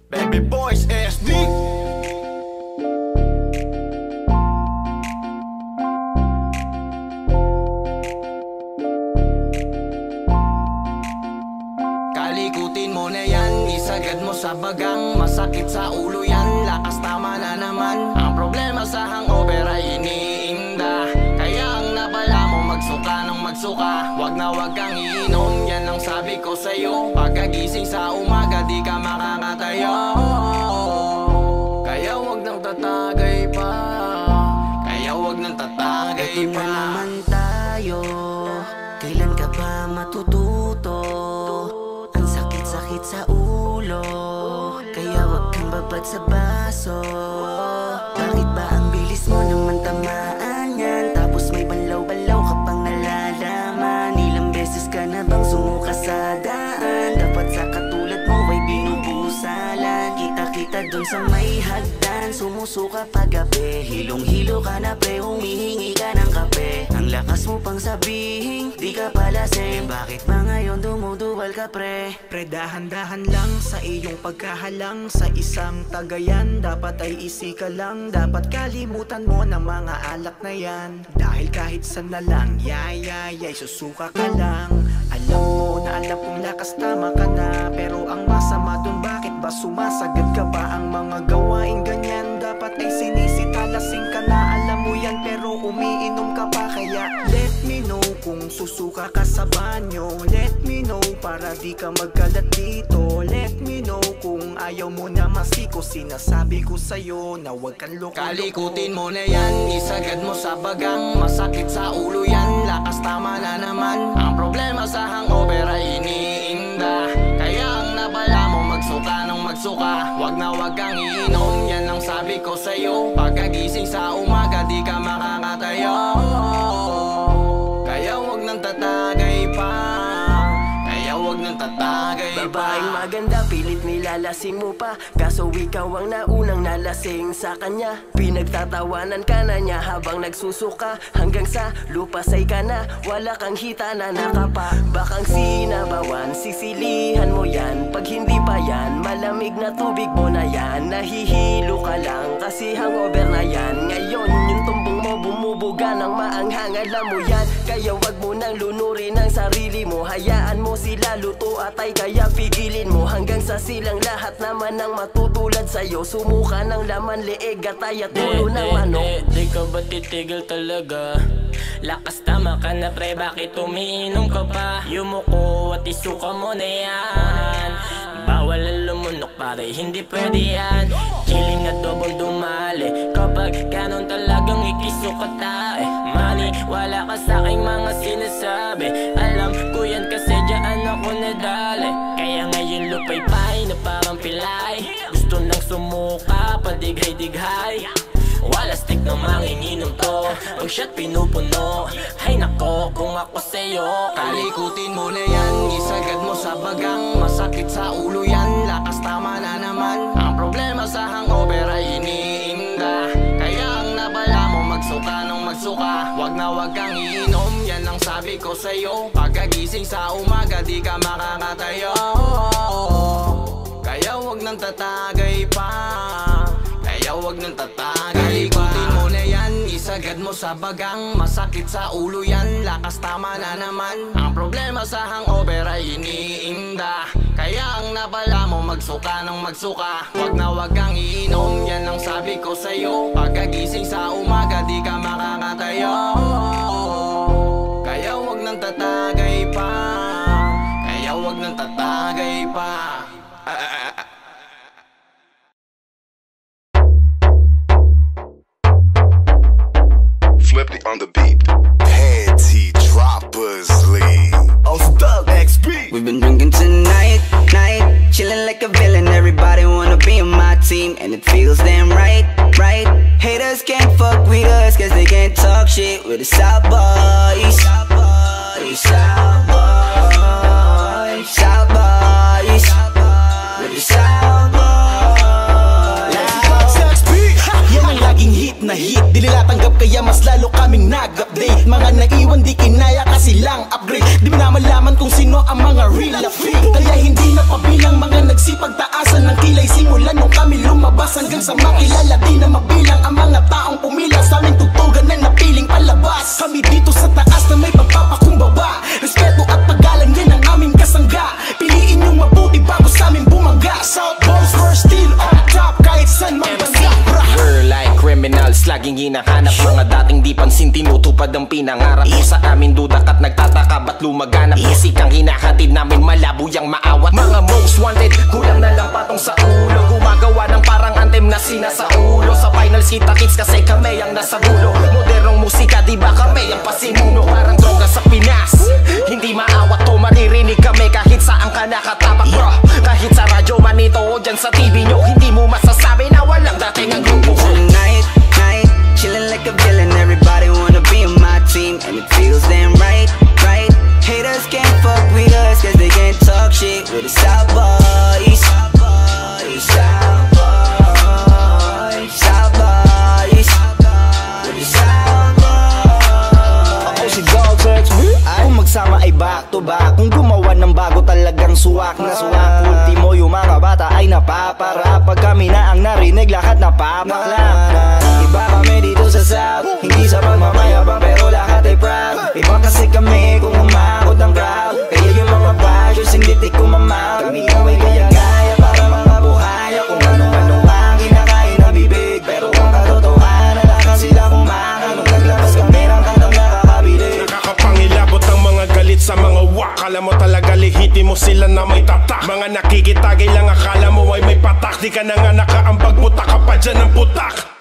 Baby Boys SD. Kalikutin mo na yan, isagad mo sa bagang, masakit sa ulo yan, lakas tama na naman. Ang problema sa hangover ay iniinda, kaya ang napala mo magsuka ng magsuka. Wag na wag kang iinom, yan ang sabi ko sa'yo. Pagkagising sa umaga di ka makakatayo, kaya wag nang tatagay pa. Kaya wag nang tatagay pa. Ito na naman tayo, kailan ka ba matututo? Ang sakit-sakit sa ulo, kaya wag kang babad sa baso. Bakit ba ang bilis mo naman tamaan yan? Tapos may balaw-balaw ka pang nalalaman. Ilang beses ka na bang sumuka sa daan? Dapat sa katulad mo ay binubusalan. Kita-kita dun sa may hagdan, sumusuka paggabi. Hilong-hilo ka na pre, humihingi ka ng kape. Ang lakas mo pang sabihin, di ka pala same. Bakit ba ngayon dumuduwal ka pre? Pre, dahan-dahan lang sa iyong pagkahalang. Sa isang tagayan, dapat ay isika lang. Dapat kalimutan mo ng mga alak na yan. Dahil kahit saan na lang, yay, susuka ka lang. Alam mo na alam kong lakas tama ka na, pero ang masama dun, bakit ba sumasagad ka pa? Ang mga gawain ganyan, dapat ay sinisitalasing ka na. Alam mo yan, pero umiinom ka pa. Kaya let me know kung susuka ka sa banyo. Let me know para di ka magkalat dito. Let me know kung ayaw mo na masiko. Sinasabi ko sa'yo na wag kang loko-loko. Kalikutin mo na yan, isagad mo sa bagang, masakit sa ulo yan, lakas tama na naman. Ang problema sa hangover ay iniinda, kaya ang napala mo magsuka ng magsuka. Wag na wag kang iinom, yan ang sabi ko sa'yo. Pagkagising sa umaga di ka makakatayo, kaya natatagay ba? Babaeng maganda, pilit nilalasing mo pa, kaso ikaw ang naunang nalasing sa kanya. Pinagtatawanan ka na niya habang nagsusuka, hanggang sa lupasay ka na, wala kang hita na nakapa. Bakang sinabawan, sisilihan mo yan, pag hindi pa yan, malamig na tubig mo na yan. Nahihilo ka lang kasi hangover na yan. Ngayon yung tumbong mo bumubuga ng maanghang, alam mo yan. Kaya wag mo nang lunurin ang sarili mo, hayaan mo sila luto at ay kaya pigilin mo, hanggang sa silang lahat naman ang matutulad sa'yo. Sumuka ng laman, leeg, gatay at ulo ng manok. Di ka ba titigil talaga? Lakas tama ka na pre, bakit umiinom ka pa? Yumuko at isuka mo na yan. Bawal ang lumunok pare, hindi pwede yan. Kiling na dobong dumali kapag ganon talagang ikisuka tayo. Money, wala ka sa'king mga sinasabi, alam ko yan kasi dyan ako nadali. Kaya ngayon lupay-pay na parang pilay, gusto nang sumuka, padighay-dighay. Wala stick na manginginom to, pag shot pinupuno. Hay nako, kung ako sa'yo, kalikutin mo na yan, isagad mo sa bagang, masakit sa ulo yan, lakas tama na naman. Ang problema sa hangover ay iniinda, kaya ang nabala mo magsuka nung magsuka. Wag na wag kang iinom, yan ang sabi ko sa'yo. Pagkagising sa umaga di ka makakatayo, kaya wag nang tatagay pa, kaya wag nang tatagay pa. Kalikutin mo na yan, isagad mo sa bagang, masakit sa ulo yan, lakas tama na naman. Ang problema sa hangover ay iniinda, kaya ang nabala mo magsuka nung magsuka. Wag na wag kang iinom, yan ang sabi ko sa'yo. Pagkagising sa umaga di ka makakatayo, kaya wag nang tatagay pa, kaya wag nang tatagay pa. Flippy on the beat, panty droppers lead. Oh, Doug XP. We've been drinking tonight, chilling like a villain. Everybody wanna be on my team, and it feels damn right. Haters can't fuck with us, cause they can't talk shit with the South Boys. South Boys, South Boys, South Boys, with the South Boys. Yan ang laging hit na hit, di nila tanggap kaya mas lalo kaming nag-update. Mga naiwan di kinaya kasi lang upgrade, di mo na malaman kung sino ang mga real fake. Kaya hindi na pabilang mga nagsipag taasan ng kilay, simulan nung kami lumabas hanggang sa makilala. Di na mabilang ang mga taong pumila sa aming tugtugan na napiling palabas. Kami dito sa taas na may pagpapakumbaba, respeto at paggalang yan ang aming kasangga. Piliin yung mabuti bago sa aming bumaga. South Boys, we're still on top kahit saan man banda. We're like criminals, laging hinahanap mga dating di pansin, tinutupad ang pinangarap mo sa amin. Dudak at nagtataka ba't lumaganap, musikang hinahatid namin malabo yang maawat. Mga most wanted, kulang na lang patong sa ulo, gumagawa ng parang anthem na sina sa ulo. Sa finals kita kits kasi kami ang nasa dulo, modernong musika di ba kami ang pasimuno. Parang droga sa Pinas, hindi maawat to, maririnig kami kahit saan ka nakatapak bro. Kahit sa radyo man ito o dyan sa TV nyo, hindi mo masasabi na walang dating ang grupo. Tonight, chilling like a villain. Everybody wanna be on my team, and it feels damn right. Haters can't fuck with us, cause they can't talk shit with the South Boys. South Boys, South Boys, South Boys, with the South Boys. Ako si Doug XP. Kung magsama ay back to back, kung gumawa ng bago talagang suwak na suwak. Ultimo yung mga bata ay napapara, pag kami na ang narinig lahat napapaklap. Iba kami dito sa South, hindi sa pagmamayabang pero lahat ay proud. Iba kasi kami kung umakot ng crowd, kaya yung mga bashers hindi ko mamount. Kami ay kaya-kaya para mga buhaya, kung ano-ano ang kinakain ng bibig. Pero ang katotohanan na sila kumakan nung naglabas kami ng kantang nakakabili. Nakakapangilabot ang mga galit sa mga wak, alam mo talaga lehitimo sila na may tatak. Mga nakikitagay lang akala mo ay may patak, di ka na nga nakaambag, putak ka pa dyan ng putak.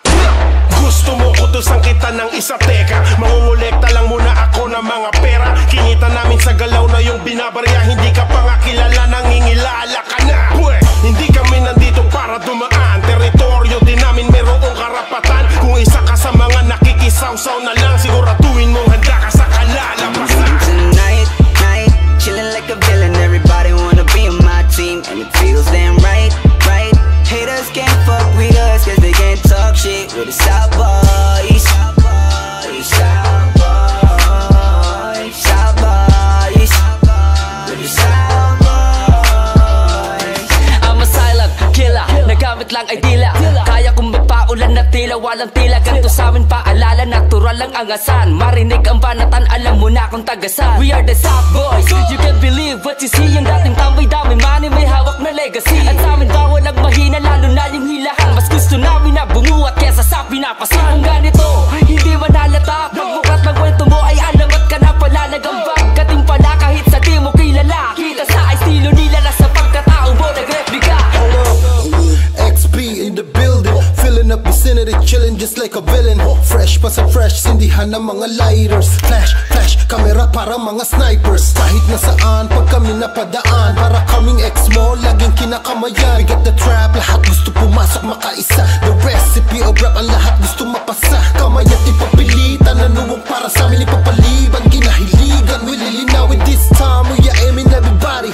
Gusto mo utusan kita ng isa, teka, mangungulekta lang muna ako ng mga pera. Kinita namin sa galaw na yung binabarya, hindi ka pa nga kilala, nangingilala ka na. Pwe, hindi kami nandito para dumaan, teritoryo din namin merong karapatan. Kung isa ka sa mga nakikisaw-saw na lang, siguraduhin mong handa ka sa kalalabasan. Tonight, chilling like a villain. Everybody wanna walang tila. Ganto sa amin paalala, natural lang ang asan. Marinig ang banatan, alam mo na kung tagasan. We are the South Boys, you can't believe what you see. Yung dating tambay, dami money, may hawak na legacy. At sa amin bawal ang mahina, lalo na yung hilahan. Mas gusto namin na bumuhat kesa sa pinapasin. Kung ganito, hindi manalata. Pagbukat ng kwento mo ay alamat ka na pala. Nagambag kating pala kahit sa di mo kilala. Kita sa estilo nila na sa pagkatao mo nag-replika. XP in the building, filling up vicinity, chilling just like a villain. Fresh pa sa fresh, sindihan ng mga lighters. Flash, flash, camera para mga snipers. Kahit nasaan, pag kami napadaan, para kaming ex-mo, laging kinakamayan. We got the trap, lahat gusto pumasok makaisa. The recipe of rap, ang lahat gusto mapasa. Kamay at ipapilitan, nanuwag para sa amin ipapaliban. Kinahiligan, we lilinawin this time. We are aiming everybody,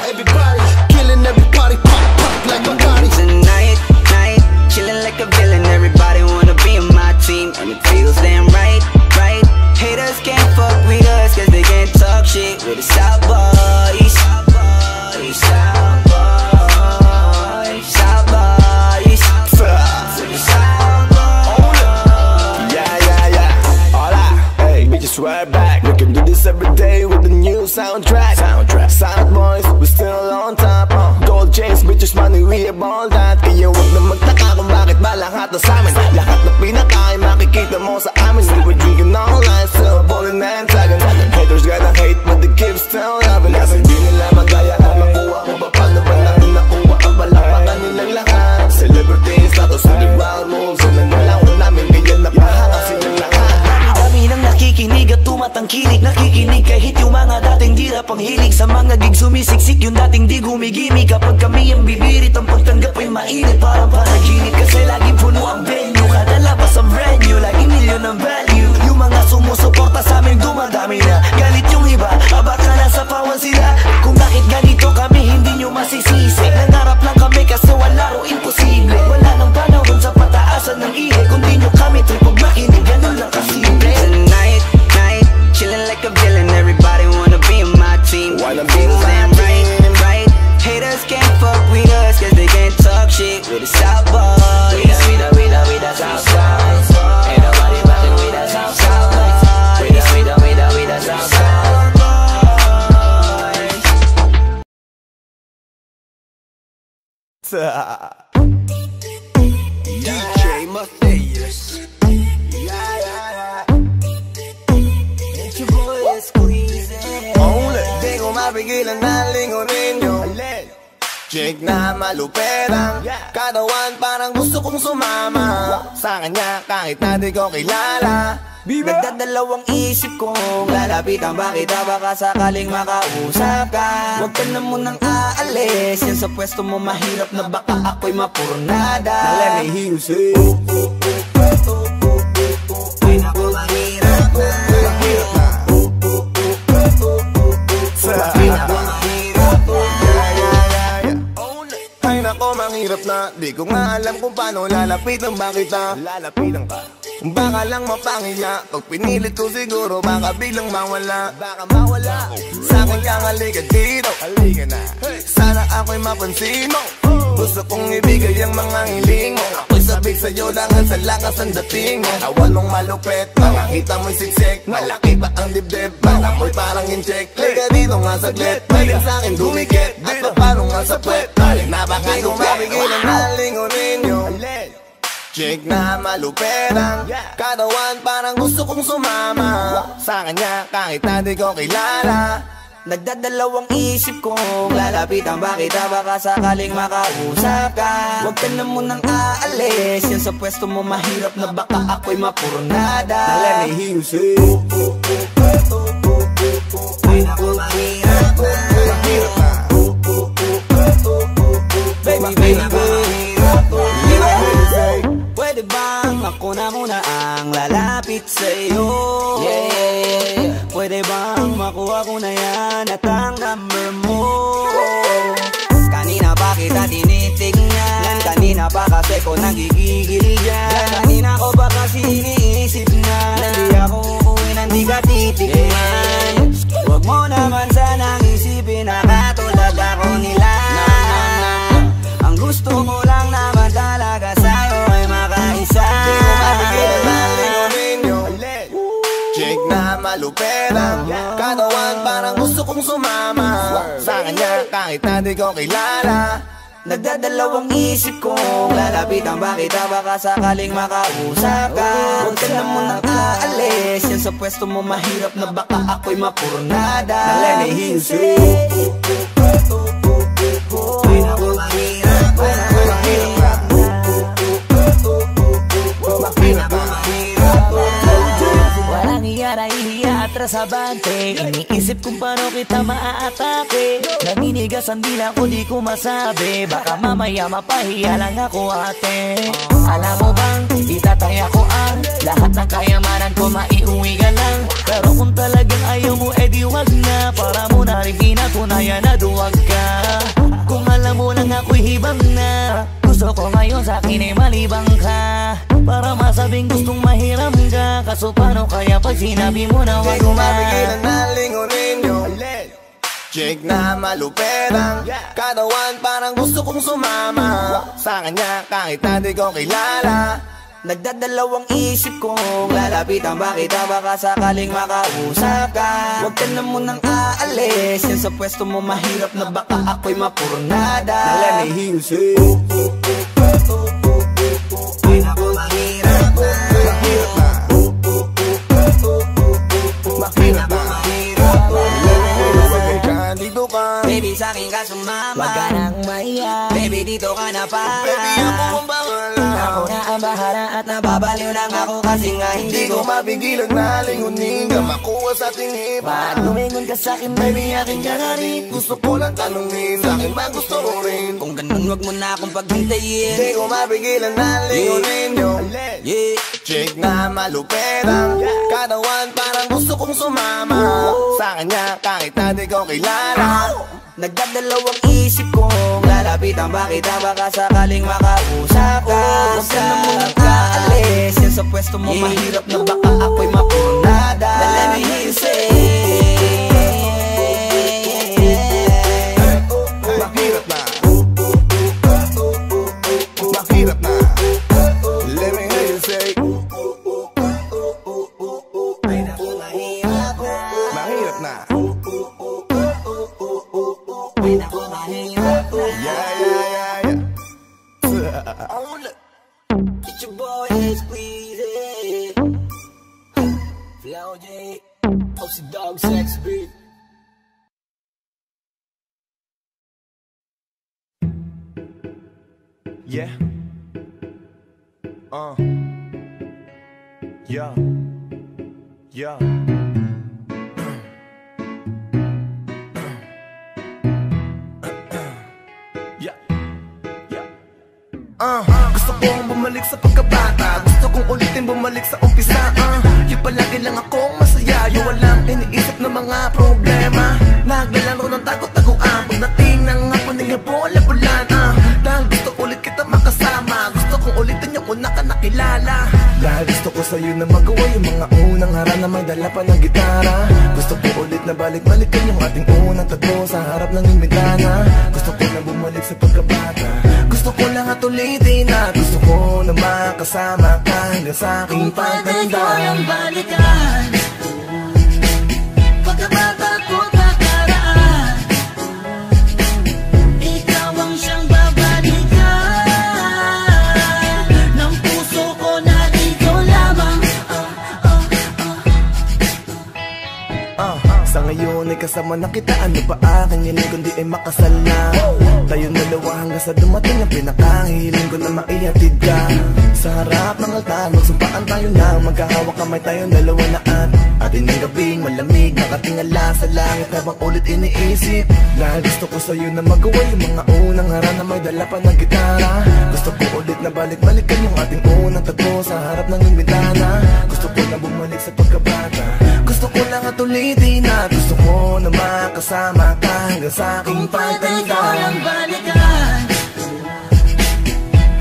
killing everybody, pop, pop like a body. Tonight, chilling like a villain. Everybody wanna be on my team, and it feels damn right. Haters can't fuck with us, cause they can't talk shit. We're the South Boys, South Boys, South Boys, South Boys, South Boys. Yeah. Hola, hey, bitches right back. We can do this every day with the new soundtrack. South Boys, we still on top. Gold chains, bitches, money, we have all that. Kaya wag na magtaka kung bakit ba lahat na sa amin. Lahat na pinakain, makikita mo sa amin. We were drinking all night, still balling and tagging. Haters gonna hate, but the kids still loving us. Hindi nila magaya na makuha ko pa. Paano ba namin nakuha ang balapakan nilang lahat? Celebrity status with the wild moves. Ang nanalawan namin, ganyan na pahanga silang lahat. Dami nang nakikinig at tumatangkilik. Nakikinig kahit yung mga dating di na panghilig. Sa mga gig sumisiksik yung dating di gumigimik. Kapag kami ang bibirit, ang pagtanggap ay mainit. Parang panaginip kasi laging puno ang venue. Kada labas ang brand new, laging milyon ang value. Yung mga sumusuporta sa amin dumadami na. Galit yung iba, baka nasa pawan sila. Kung bakit ganito kami hindi nyo masisisi. Nangarap lang kami kasi wala ro imposible. Wala nang panahon sa pataasan ng ihe. Kung di nyo kami tripog makinig, ganun lang kasimple. Tonight, chilling like a villain. Everybody wanna be on my team. Wanna be damn right. Haters can't fuck with us, cause they can't talk shit. We're the South Boys, we the South Boys. Ain't nobody rockin' with the South Boys. We the South Boys. DJ Matthias. It's your boy Squeezy. Di ko mapigilan na lingunin yung chick na maluperang katawan, parang gusto kong sumama sa kanya kahit na di ko kilala. Nagdadalawang isip kong lalapitan ba kita, baka sakaling makausap ka. Huwag ka na munang aalis, yan sa pwesto mo mahirap na baka ako'y mapurnada. Let me hear you say ay naku mahirap na. Ay nako, manghirap na. Di ko nga alam kung paano lalapitan ba kita. Lalapitan ka, baka lang mapangiya. Pag pinilit ko siguro baka biglang mawala. Baka mawala. Sa akin kang halika dito. Halika na. Sana ako'y mapansin mo. Gusto kong ibigay ang mga hiling mo. Ako'y sabik sa'yo langan sa lakas ang dating mo. Awan mong malupit, makakita mo'y siksik. Malaki pa ang dibdib, bala mo'y parang incheck. Liga dito nga saglit, pwedeng sa'kin dumikit. At paano nga sa puwet, napaka tumapigilan na lingunin yung chick na maluperang katawan, parang gusto kong sumama sa kanya kahit na di ko kilala. Nagdadalawang isip kong lalapitan ba kita, baka sakaling makausap ka. Huwag ka na munang aalis, yan sa pwesto mo mahirap na baka ako'y mapurnada. Let me hear you say ay naku mahirap na. Baby, pwede bang ako na muna ang lalapit sa'yo? Pwede bang makuha ko na yan at ang number mo? Kanina pa kita tinitignan, kanina pa kasi ko nagigigil dyan. Kanina ko pa kasi iniisip na hindi ako uuwi nang di ka titignan. Huwag mo naman sanang isipin na katulad ako nila. Ang gusto ko lang naman talaga sa'yo ay makaisa. Di ko mapigil na malupera, katawan parang gusto kong sumama sa kanya kahit na di ko kilala. Nagdadalawang isip kong lalapitan ba kita, baka sakaling makausap ka. Huwag ka na munang aalis, yan sa pwesto mo mahirap na baka ako'y mapurnada. Na let me hear you say ay naku mahirap, ay naku mahirap, walang iya na ihiya atras abante. Iniisip kung paano kita maaatake. Naninigas ang dila ko, di ko masabi. Baka mamaya mapahiya lang ako ate. Alam mo bang, itataya ko ang lahat ng kayamanan ko, maiuwi ka lang. Pero kung talagang ayaw mo, edi wag na. Para mo na rin pinatunayan na duwag ka. Kung alam mo lang ako'y hibang na, gusto ko ngayon sa akin ay malibang ka. Para masabing gustong mahiram ka. Kaso paano kaya pag sinabi mo na wag di ko na? mapigilan na lingunin yung chick na maluperang katawan parang gusto kong sumama sa kanya kahit na di ko kilala. Nagdadalawang isip kong lalapitan ba kita, baka sakaling makausap ka. Huwag ka na munang aalis, yan sa pwesto mo mahirap na baka ako'y mapurnada. Na let me hear you say ay naku mahirap na, mahirap na, mahirap na, mahirap na. Dito ka, baby sa'kin ka sumama, wag ka nang maiya. baby dito ka na para, baby ako ang bahala. ako na ang bahala at nababaliw lang ako kasi nga Hindi ko mapigilan na lingunin ka, makuha sa ating hipa. Lumingon ka sa'kin baby, akin ka na rin. Gusto ko lang tanungin, sa'kin ba gusto mo rin? kung ganun wag mo na akong paghintayin. Hindi ko mapigilan na lingunin yung chick na maluperang katawan parang gusto kong sumama sa kanya kahit na di ko kilala. Nagdadalawang isip kong lalapitan ba kita, baka sakaling makausap ka. Huwag ka na munang aalis, yan sa pwesto mo mahirap na baka ako'y mapurnada. Na let me hear you say mahirap na, mahirap na. Let me hear you say ay naku mahirap na, mahirap na. ay naku mahirap na. Yeah. Get your boy squeeze Flow J, OC Dog Sex Beat. Yeah. Yeah. Yeah. Gusto kong bumalik sa pagkabata, gusto kong ulitin bumalik sa umpisa. Yung palagi lang akong masaya, yung walang iniisip na mga problema. Naglalaro ng tago-taguan, pagdating ng hapon ng bola-bulan. Dahil gusto ulit kita makasama, gusto kong ulitin yung una ka nakilala. Dahil gusto ko sa'yo na magawa yung mga unang harap na may dala pa ng gitara. Gusto ko ulit na balik-balikan yung ating unang tagpo sa harap ng bintana. Gusto ko na bumalik sa pagkabata, gusto ko lang at ulitin na gusto ko na makasama ka hanggang sa aking pagtanda. Ko yung balikan, pagkabata ko nakaraan, ikaw ang siyang babalikan ng puso ko na ikaw lamang. Sa ngayon ay kasama na kita, ano pa aking hiling kundi ay makasal na. Tayong dalawa hanggang sa dumating ang pinakahiling ko na maihatid ka. Sa harap ng altar, magsumpaan tayo na magkahawak kamay tayong dalawa na at atin ang gabing malamig, nakatingala sa langit habang ulit iniisip. Dahil gusto ko sa'yo na magawa yung mga unang harap na may dala pa ng gitara. Gusto ko ulit na balik-balikan yung ating unang tagpo sa harap ng bintana. Gusto ko na bumalik sa pagkabata, gusto ko lang at ulitin na gusto ko na makasama ka hanggang sa aking pagtanda. Ko yung balikan,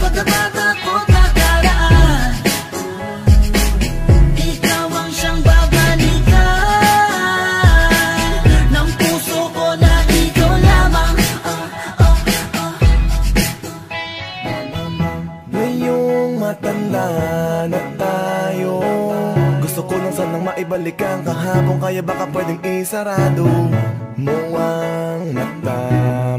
pagkabata ko nakaraan, ikaw ang siyang babalikan ng puso ko na ikaw lamang. Ngayong matanda na tayo, gusto ko lang sanang balikan kahapon, kaya baka pwedeng isarado mo ang mata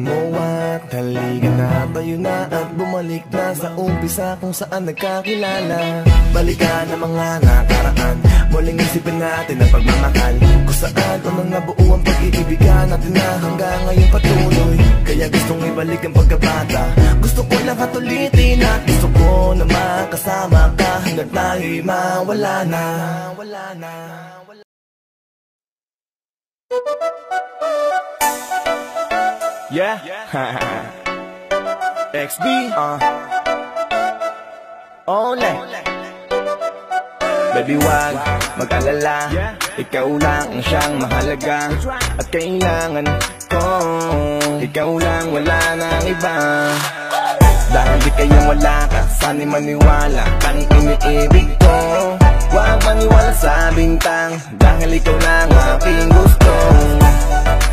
mo at halikan na tayo na at bumalik na sa umpisa kung saan nagkakilala. Balikan ang mga nakaraan, muling isipin natin ang pagmamahal, kung saan unang nabuo ang pag-iibigan natin na hanggang ngayon patuloy. Kaya gustong ibalik ang pagkabata, gusto ko lang katulitin at gusto ko na makasama ka hanggang tayo'y mawala na. Yeah, XB, Ole. Baby, wag mag-alala, ikaw lang ang siyang mahalaga at kailangan ko. Ikaw lang, wala nang iba. Dahil di kayang wala ka, sana'y maniwala kang iniibig ko. Huwag maniwala sa bintang, dahil ikaw lang aking gusto.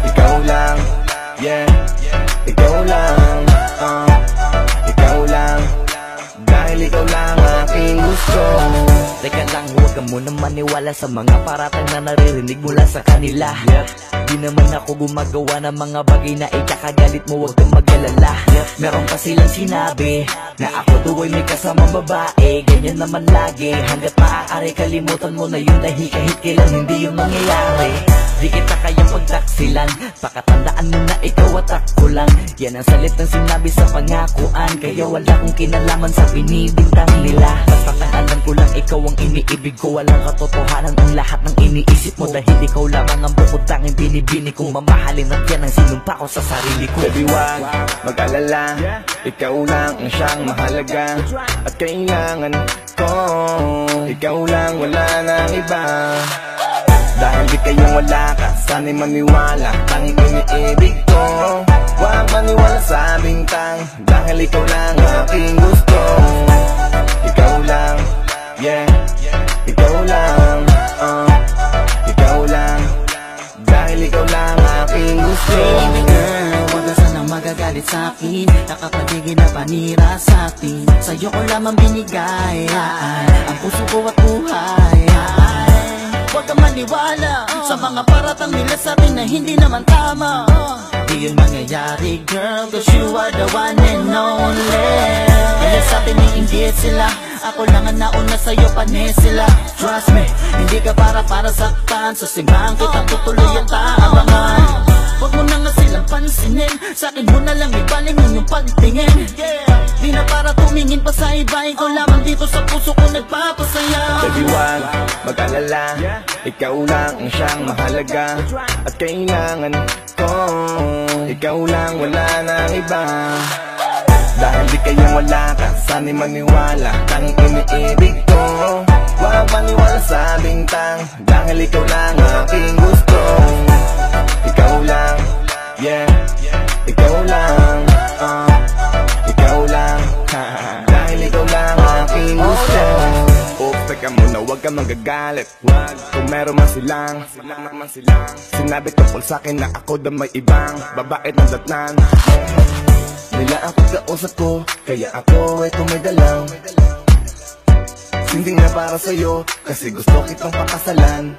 Ikaw lang, yeah, ikaw lang, ikaw lang, dahil ikaw lang aking gusto. Teka lang, huwag ka muna maniwala sa mga paratang na naririnig mula sa kanila. Di naman ako gumagawa ng mga bagay na ikakagalit mo, huwag kang mag-alala. Meron pa silang sinabi na ako tuwa'y may kasamang babae, ganyan naman lagi. Hanggat maaari kalimutan mo na yun, dahil kahit kailan hindi yung mangyayari. Di kita kayang pagtaksilan, pakatandaan mo na ikaw at ako lang. Yan ang salitang sinabi sa pangakuan, kaya wala kong kinalaman sa binibintang nila. Basta alam ko lang ikaw ang iniibig ko, walang katotohanan ang lahat ng iniisip mo. Dahil ikaw lamang ang bukod tanging binibini kong mamahalin, at yan ang sinumpa ko sa sarili ko. Baby, wag mag-alala, ikaw lang ang siyang mahalaga at kailangan ko. Ikaw lang, wala nang iba. Dahil di kayang wala ka, sana'y maniwala kang iniibig ko. Huwag maniwala sa bintang, dahil ikaw lang aking gusto. Ikaw lang, yeah, ikaw lang, ikaw lang, dahil ikaw lang aking gusto. Baby girl, huwag ka sanang magagalit sa'kin, nakapaligid na panira sa'tin. Sa'yo ko lamang binigay ang puso ko at buhay. Huwag kang maniwala sa mga paratang nila sa'tin na hindi naman tama. Di yun mangyayari girl, cause you are the one and only. Kaya sa'tin ay hindi sila, ako lang ang nauna sa'yo, panis sila. Trust me, hindi ka para saktan, sa simbahan kita tutuloy at aabangan. Huwag mo na nga silang pansinin, sa'kin mo na lang ibaling yung pagtingin. Di na para tumingin pa sa iba, ikaw lamang dito sa puso ko nagpapasaya. Baby, wag mag-alala, ikaw lang ang siyang mahalaga at kailangan ko. Ikaw lang, wala nang iba. Dahil di kayang wala ka, sana'y maniwala kang iniibig ko. Huwag maniwala sa bintang, dahil ikaw lang aking gusto. Ikaw lang, yeah, ikaw lang, ikaw lang, dahil ikaw lang aking gusto. Teka muna, huwag ka magagalit, kung meron man silang sinabi tungkol sa'kin na ako daw may ibang babae ng datnan. Nila ang pagkausap ko, kaya ako ay tumigalang. Sinding na para sa'yo, kasi gusto kitang pakasalan.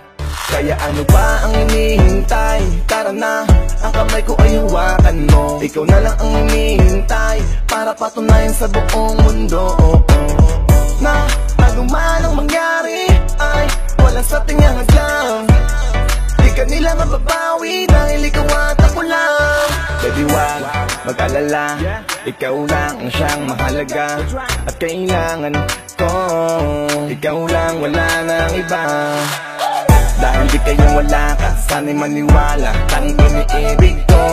Kaya ano pa ang inihintay? Tara na, ang kamay ko ay huwakan mo. Ikaw na lang ang inihintay para patunayan sa buong mundo na anuman ang mangyari ay walang sa tingin hadlang. Di ka nila mababawi dahil ikaw at ako lang. Baby, wag mag-alala, ikaw lang ang siyang mahalaga at kailangan ko. Ikaw lang, wala nang iba. Dahil di kayang wala ka, sana'y maniwala kang iniibig ko.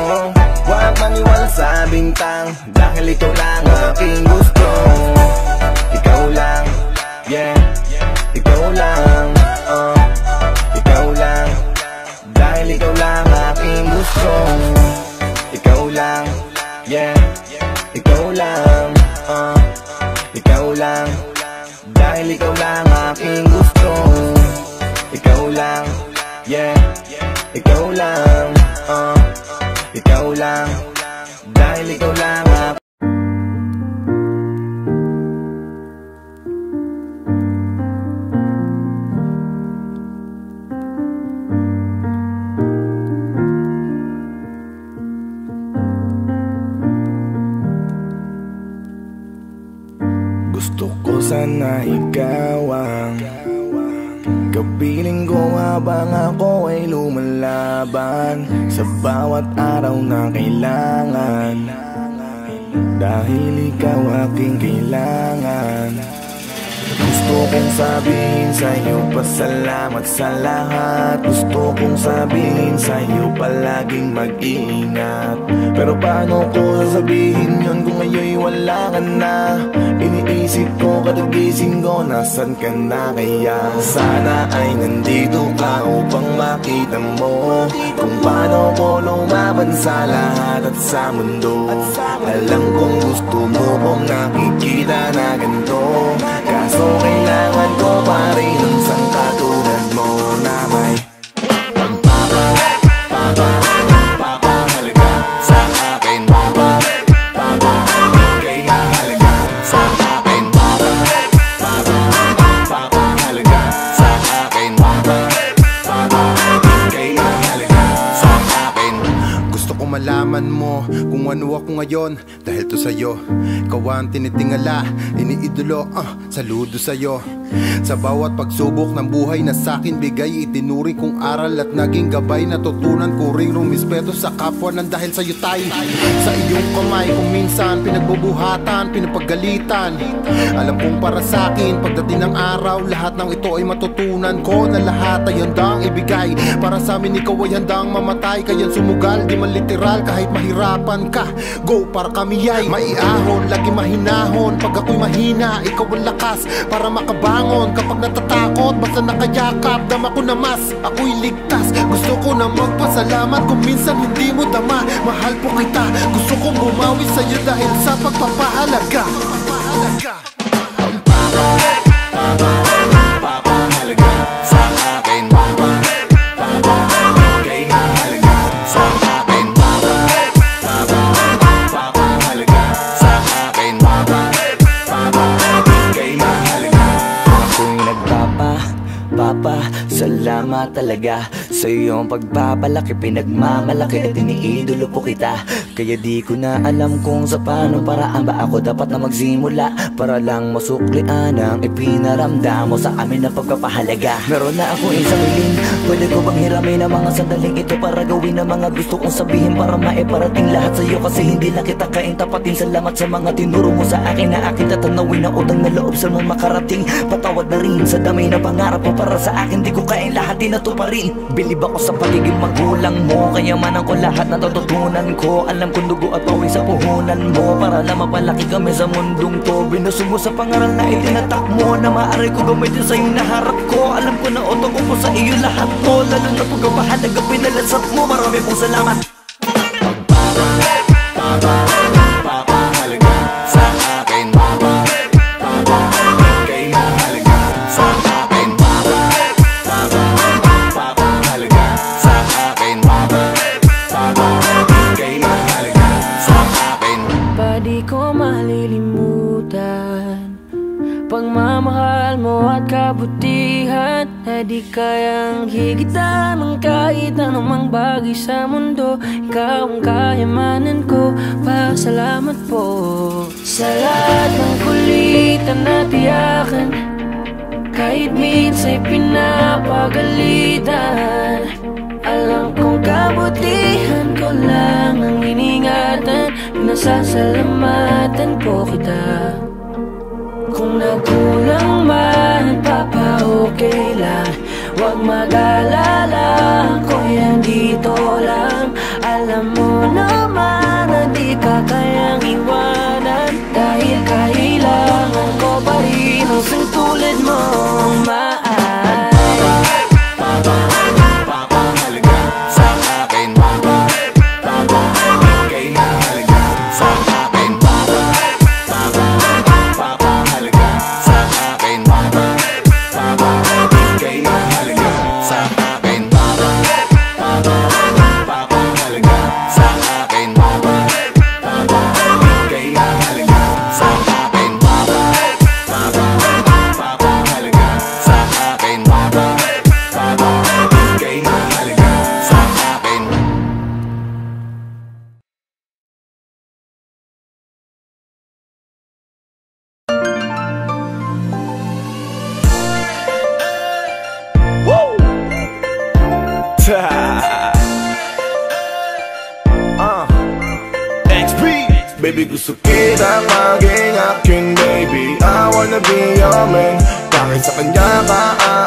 Huwag maniwala sa bintang, dahil ikaw lang aking gusto. Ikaw lang, yeah, ikaw lang, ikaw lang, dahil ikaw lang aking gusto. Ikaw lang, yeah, ikaw lang, ikaw lang, dahil ikaw lang aking gusto. Ikaw lang, yeah, ikaw lang, ikaw lang, dahil ikaw lang aking gusto. nililigawan. Kapiling ko habang ako ay lumalaban sa bawat araw na kailangan, dahil ikaw aking kailangan. Gusto kong sabihin sa'yo pasalamat sa lahat. Gusto kong sabihin sa'yo palaging mag-iingat. Pero paano ko sasabihin yun kung ngayon'y wala ka na? Iniisip ko kadagising ko, nasan ka na kaya? Sana ay nandito ka upang makita mo kung paano ko lumaban sa lahat at sa mundo. Alam kong gusto mo kong nakikita na ganito, kaso kailangan ko pa rin ang isang katulad mo na may pagpapahalaga sa akin. Kaya halaga sa akin. Pagpapahalaga sa akin. Kaya halaga sa akin. Gusto ko malaman mo kung ano ako ngayon, dahil to sa'yo. Ikaw ang tinitingala, iniidolo, saludo sa'yo. Sa bawat pagsubok ng buhay na sa'kin bigay, itinuri kong aral at naging gabay. Natutunan ko ring rumispeto sa kapwa nang dahil sa'yo tayo. Sa iyong kamay kung minsan pinagbubuhatan, pinapagalitan. Alam kong para sa'kin pagdating ng araw, lahat ng ito ay matutunan ko na lahat ay handang ibigay. Para sa amin ikaw ay handang mamatay, kaya't sumugal, di man literal kahit mahirapan ka. Go para kami ay maiahon, lagi mahinahon. Pag ako'y mahina, ikaw ang lakas para makabangon. Kapag natatakot, basta nakayakap, dama ko na mas, ako'y ligtas. Gusto ko na magpasalamat kung minsan hindi mo dama. Mahal po kita, gusto kong bumawi sa'yo dahil sa pagpapahalaga. Pagpapahalaga sa akin. Kaya halaga sa akin. Pagpapahalaga sa akin. Kaya halaga. Ako'y salamat talaga sa iyong pagpapalaki, pinagmamalaki at iniidolo po kita. Kaya di ko na alam kung sa paano paraan ba ako dapat na magsimula para lang masuklian ang ipinaramdam mo sa amin na pagpapahalaga. Meron na akong isang hiling, pwede ko bang hiramin ang mga sandaling ito para gawin ang mga gusto kong sabihin para maiparating lahat sa iyo, kasi hindi lang kita kaintapatin. Salamat sa mga tinuro mo sa akin na akin tatanawin na utang na loob sa mga makarating. Patawad na rin sa dami na pangarap mo para sa akin, di ko kain lahat inatuparin. Bilib ako sa pagiging magulang mo, kayamanan ko lahat na natutunan ko. Alam kong dugo at pawis sa puhunan mo para lang mapalaki kami sa mundong to. Binusog mo sa pangaral na itinatak mo na maaari ko gamitin sa iyong naharap ko. Alam ko na utok ko po sa iyo lahat ko, lalo na pagpapahalaga pinalasap mo. Marami pong salamat. Pagpapahalaga sa akin. Kaya halaga sa akin. Pagpapahalaga sa akin. Kaya halaga sa akin. Pa di ko malilimutan pagmamahal mo at kabutihan na di kayang higitan ng kahit anumang bagay sa mundo. Ikaw ang kayamanan ko, pasalamat po sa lahat ng kulitan na tiyakan, kahit minsan'y pinapagalitan. Alam kong kabutihan ko lang ang iningatan, nasasalamatan po kita. Kung nagkulang man, papa-okay lang, huwag mag-alala, ako'y andito lang. Alam mo naman na di ka kayang iwanan, dahil kailangan ko pa rin ang isang tulad mong mahal. Pagpapahalaga sa akin. Kaya halaga sa akin. Pagpapahalaga sa akin. Kaya halaga sa akin. Baby, gusto kita maging akin, baby. I wanna be your man. Kahit sa kanya ka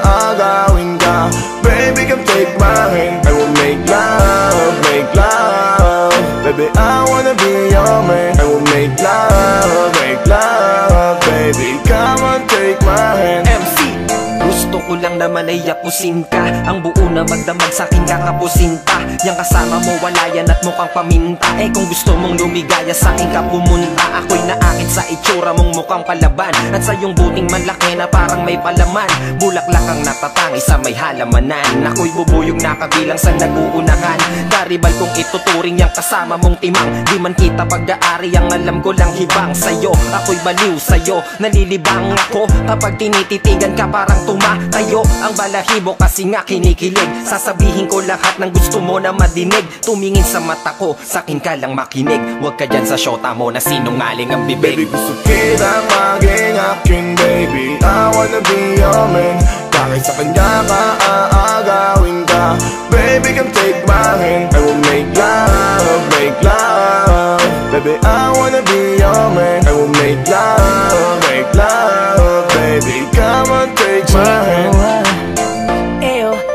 aagawin ka. Baby, come take my hand. I will make love, make love. Baby, I wanna be your man. I will make love, make love. Baby, come on, take my hand. MC, gusto ko lang naman ay yapusin ka. Ang buo na magdamag sa'kin kakapusin pa. Yang kasama mo wala yan at mukhang paminta. Eh kung gusto mong lumigaya sa'kin ka pumunta. Ako'y naakit sa itsura mong mukhang palaban. At sa iyong buting malaki na parang may palaman. Bulaklak ang natatangi sa may halamanan. Ako'y bubuyog na kabilang sa nag-uunahan. Karibal kong ituturing yang kasama mong timang. Di man kita pag-aari ang alam ko lang hibang sa'yo. Ako'y baliw sa'yo, nalilibang ako. Kapag tinititigan ka parang tumatayo ang balahibo kasi nga kinikilig. Sasabihin ko lahat ng gusto mo na madinig. Tumingin sa mata ko, sa'kin ka lang makinig. Huwag ka dyan sa syota mo na sinungaling ang bibig. Baby, gusto kita maging akin, baby. I wanna be your man. Kahit sa kanya ka aagawin ka. Baby, come take my hand. I will make love, make love. Baby, I wanna be your man. I will make love, make love. Baby, come on, take my hand.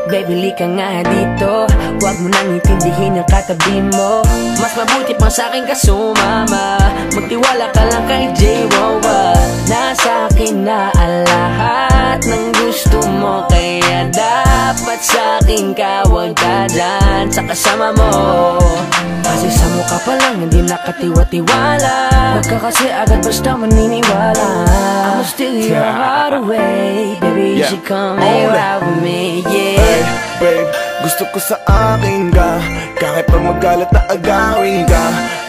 Baby, lika nga dito. Huwag mo nang intindihin ang katabi mo. Mas mabuti pang sa'kin ka sumama. Magtiwala ka lang kay J-Wawa. Nasa akin na ang lahat ng gusto mo. Kaya dapat sa'kin ka, huwag ka dyan sa kasama mo. Kasi sa mukha pa lang hindi nakatiwa-tiwala. Huwag ka kasi agad basta maniniwala. I'ma steal your heart away. Baby, you should come and ride with me, yeah. Babe, gusto ko sa akin ka. Kahit pag magalit na agawin ka.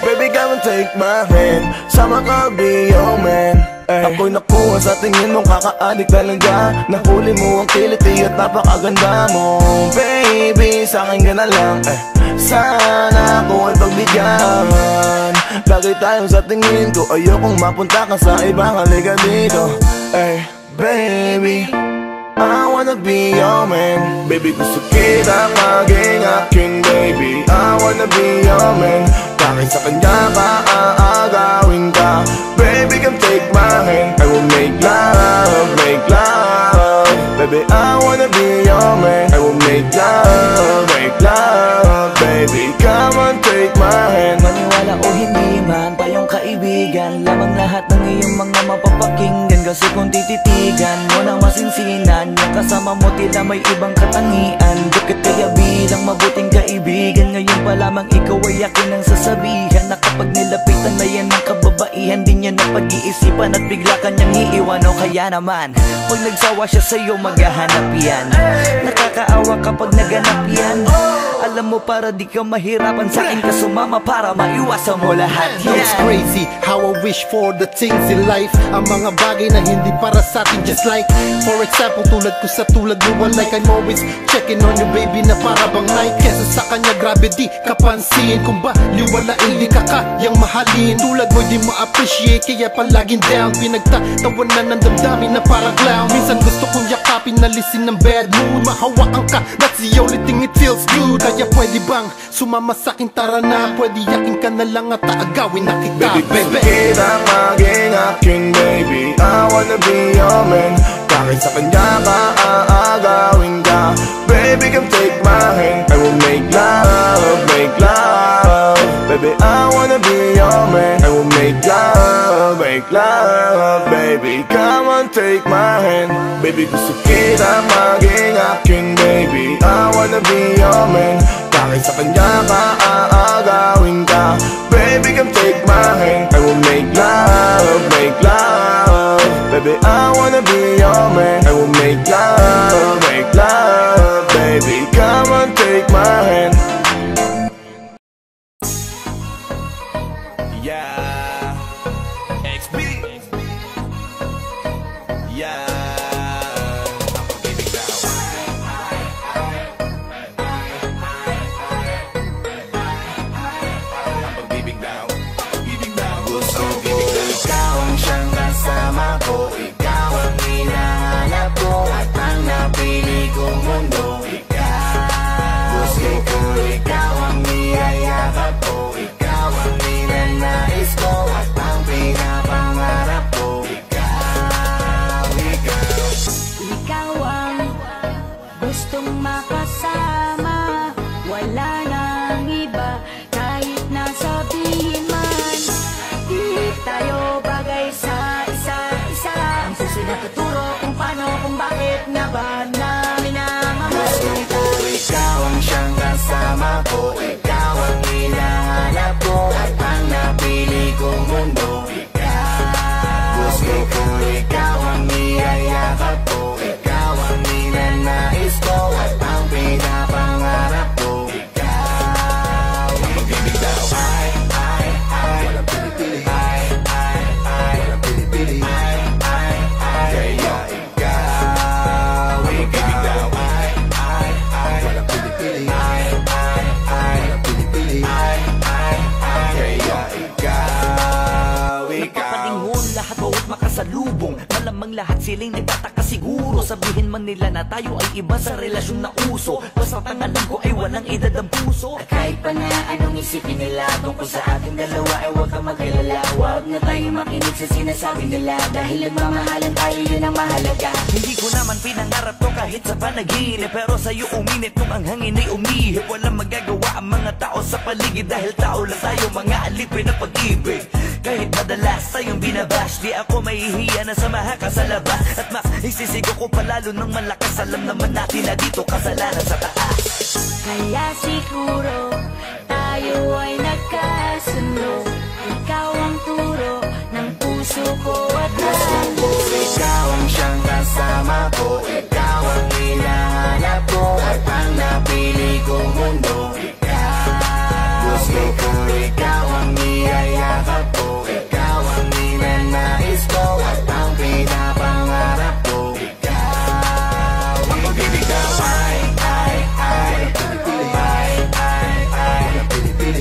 Baby, come and take my hand. Sama ka, be your man. Ako'y nakuha sa tingin mong kakaadik talaga. Nahuli mo ang kiliti at napakaganda mo. Baby, sa'kin ka na lang. Sana ako ay pagbigyan. Bagay tayo sa tingin ko. Ayokong mapunta ka sa ibang halika dito. Baby, I wanna be your man. Baby, gusto kita maging akin, baby. I wanna be your man. Kahit sa kanya ka aagawin ka. Baby, come take my hand. I will make love, make love. Baby, I wanna be your man. I will make love, make love. Baby, come on, take my hand. Maniwala o hindi man, tayong kaibigan. Lamang lahat ng iyong mga mapapakinggan. Kasi kung tititigan mo na masinsinan, yung kasama mo tila may ibang katangian. Bakit kaya bilang mabuting kaibigan, ngayon pa lamang ikaw ay akin ang sasabihan. Na kapag nilapitan na yan ng kababaihan, di niya na pag-iisipan at bigla kanyang iiwan. O kaya naman, pag nagsawa siya sa'yo maghahanap yan. Nakakaawa kapag naganap yan. Alam mo para di ka mahirapan, sa'kin ka sumama para maiwasan mo lahat yan. It's crazy how I wish for the things in life. Ang mga bagay na hindi para sa'tin, just like for example, tulad ko sa tulad mo. Like I'm always checking on you, baby, na para bang night. Kesa sa kanya grabe di kapansin. Kung ba liwalain di ka kayang mahalin. Tulad mo di ma-appreciate, kaya palaging down. Pinagtatawanan ng damdamin na para clown. Minsan gusto kong yakapin na lisin ng bad mood. Mahawakan ka, that's the only thing it feels good. Kaya pwede bang sumama sa'kin, tara na. Pwede yakin ka na lang at aagawin na kita, baby. Gusto kita maging akin, baby. I wanna be your man. Kahit sa kanya ka aagawin ka. Baby, come take my hand. I will make love, make love. Baby, I wanna be your man. I will make love, make love. Baby, come on, take my hand. Baby, gusto kita maging akin, baby. I wanna be your man. Kahit sa kanya ka aagawin ka. Baby, come take my hand. I will make love, make love. Baby, I wanna be your man. I will make love, make love. Baby, come on, take my hand. Yeah, XB. Yeah. Ikaw ang siyang kasama ko, ikaw ang hinahanap ko, at ang napili kong mundo. Gusto ko ikaw ang niyayakap ko, ikaw ang ninanais ko. wala nang iba. Kahit na sabihin man, di tayo bagay sa isa't isa. Ang puso natuturo kung paano, kung bakit nga ba namin namamahal kita. Ikaw ang siyang kasama ko, ikaw ang hinahanap ko, at ang napili kong mundo. Gusto ko ikaw ang niyayakap ko, ikaw ang ninanais ko, at ang pinapangarap ko. Ikaw magbibitaw. Ay, ay, ay, walang pili-pili. Ay, ay, ay, walang pili-pili. Ay, ay, ay, kaya ikaw magbibitaw. Ay, ay, ay, walang pili-pili. Ay, ay, ay, walang pili-pili. Ay, ay, ay, kaya ikaw. Nagpapalingon lahat bawat makasalubong. Malamang lahat silang nagtataka siguro. Sabihin man nila na tayo ay iba sa relasyon na uso. Basta ang alam ko ay walang edad ang puso. Kahit pa na anong isipin nila tungkol sa ating dalawa, ay huwag kang mag-alala. Huwag na tayo makinig sa sinasabi nila, dahil nagmamahalan tayo, yun ang mahalaga. Hindi ko naman pinangarap to kahit sa panaginip, pero sa'yo uminit nung ang hangin ay umihip. Walang magagawa ang mga tao sa paligid, dahil tao lang tayo, mga alipin na pag-ibig. Kahit madalas tayong binabash, di ako mahihiya na samahan ka sa labas. At mas isisigo ko palalo ng malakas, alam naman natin na dito kasalanan sa taas. Kaya siguro tayo ay nagkasundo, ikaw ang turo ng puso ko at ng puso. Ikaw ang siyang kasama ko, ikaw ang hinahanap ko, at ang napili kong mundo. Gusto ko ikaw ang niyayakap ko, ikaw ang ninanais ko, at ang pinapangarap ko. Ikaw magbibitaw. Ay, ay, ay, ay, ay, ay,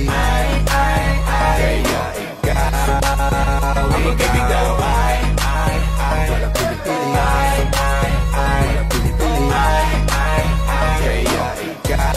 ay, ay, ay, kaya ikaw magbibitaw. Ay, ay, ay, ay, ay, ay, ay, ay, kaya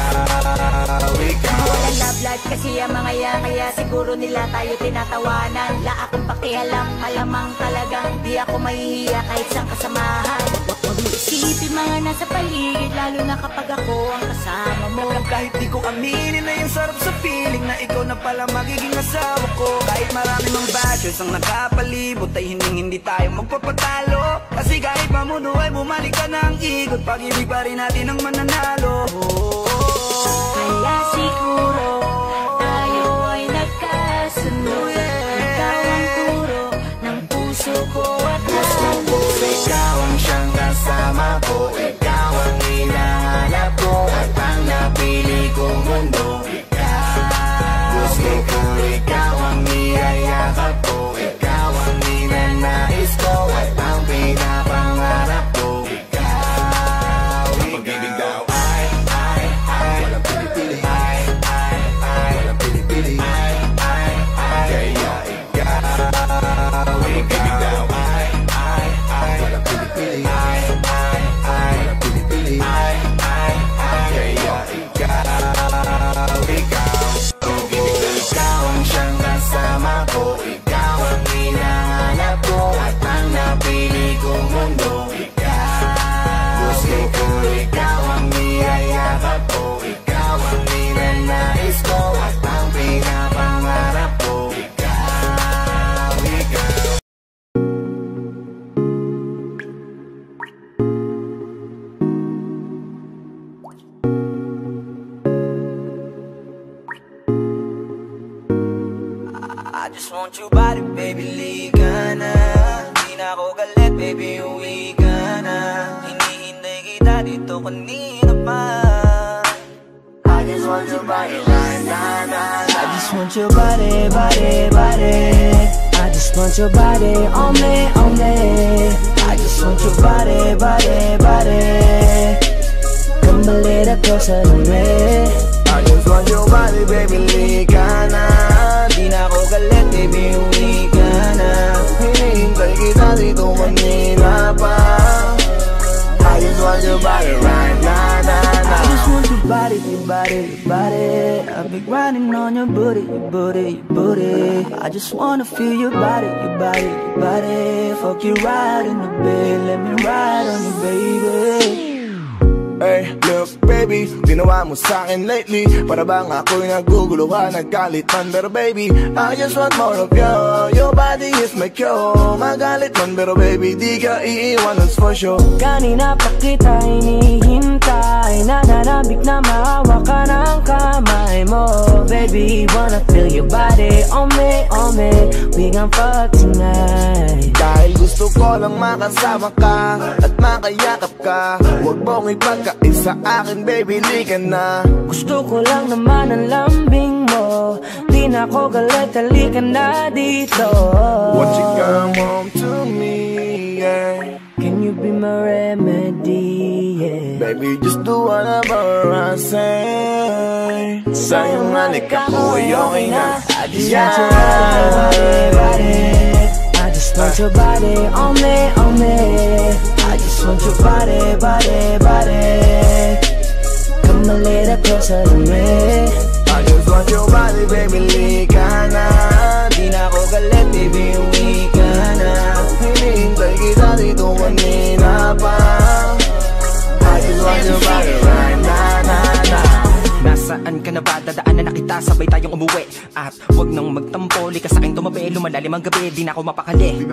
ikaw. Walang love life kasi ang mga yan, kaya siguro nila tayo tinatawanan. La akong pakialam, malamang talagang di ako mahihiya kahit saan kasamahan. Huwag mo isipin mga nasa paligid, lalo na kapag ako ang kasama mo. Kahit di ko aminin na yung sarap sa feeling na ikaw na pala magiging asawa ko. Kahit marami mang bashers ang nakapalibot, ay hindi tayo magpapatalo. Kasi kahit pamuno ay bumalik ka ng ikot, pag-ibig pa rin natin ang mananalo. Kaya siguro tayo ay nagkasundo, ikaw ang turo ng puso ko at ng puso. Ikaw ang siyang kasama ko, ikaw ang hinahanap ko, at ang napili kong mundo. Gusto ko ikaw ang niyayakap ko, ikaw ang ninanais ko, at ang pinapangarap ko. Ikaw magbibitaw. Ay, ay, ay, walang pili-pili. Ay, ay, ay, walang pili-pili. Ay, ay, ay, kaya ikaw magbibitaw. Ay, ay, ay, walang pili-pili. Ay, ay, ay, walang pili-pili. Ay, ay, ay, kaya ikaw. Ikaw ang siyang kasama ko, ikaw ang hinahanap ko, at ang napili kong mundo. Gusto ko ikaw ang niyayakap ko, ikaw ang ninanais ko, at ang pinapangarap ko. Ikaw, ikaw. I just want your body, baby, liga na. Di na ako galit, baby, uwi ka na. Hinihintay kita dito kanina pa. I just want your body right now. I just want your body, body, body. I just want your body on me, on me. I just want your body, body, body. Come a little closer to me. I just want your body, baby, liga na. Di na ako galit, baby, uwi ka na. Hinihintay kita dito kanina pa. I just want your body right now, I just want your body, your body, your body. I've been grinding on your booty, your booty, your booty. I just wanna feel your body, your body, your body. Fuck you right in the bed, let me ride on you, baby. Hey, look baby, ginawa mo sa'kin lately para bang ako'y naguguluhan, naggalit man. Pero baby, I just want more of you. Your body is my cure. Magalit man pero baby, di ka iiwan, that's for sure. Kanina pa kita hinihintay, nananabik na maawa ka ng kamay mo. Baby, wanna feel your body on me, we gon' fuck tonight. Dahil gusto ko lang makasama ka at makayakap ka. Huwag mong ipagkaisa akin baby, lika na. Gusto ko lang naman ang lambing mo, di na ako galit, halika na dito. Won't you come home to me, yeah? Can you be my remedy, yeah? Baby, just do whatever I say. Sayang halik ako ay okay na. I just want your body. I just want your body on me. I just want your body. Come a little closer to me. I just want your body, baby, lika na. Di na ako galit, baby, uwi ka na. Hinihintay kita dito kanina pa. I just want your body right na. Nasaan ka na ba? Dadaanan na kita, sabay tayong umuwi. At wag nang magtampo, lika sa'king tumabi. Lumalalim ang gabi, di na ako mapakali.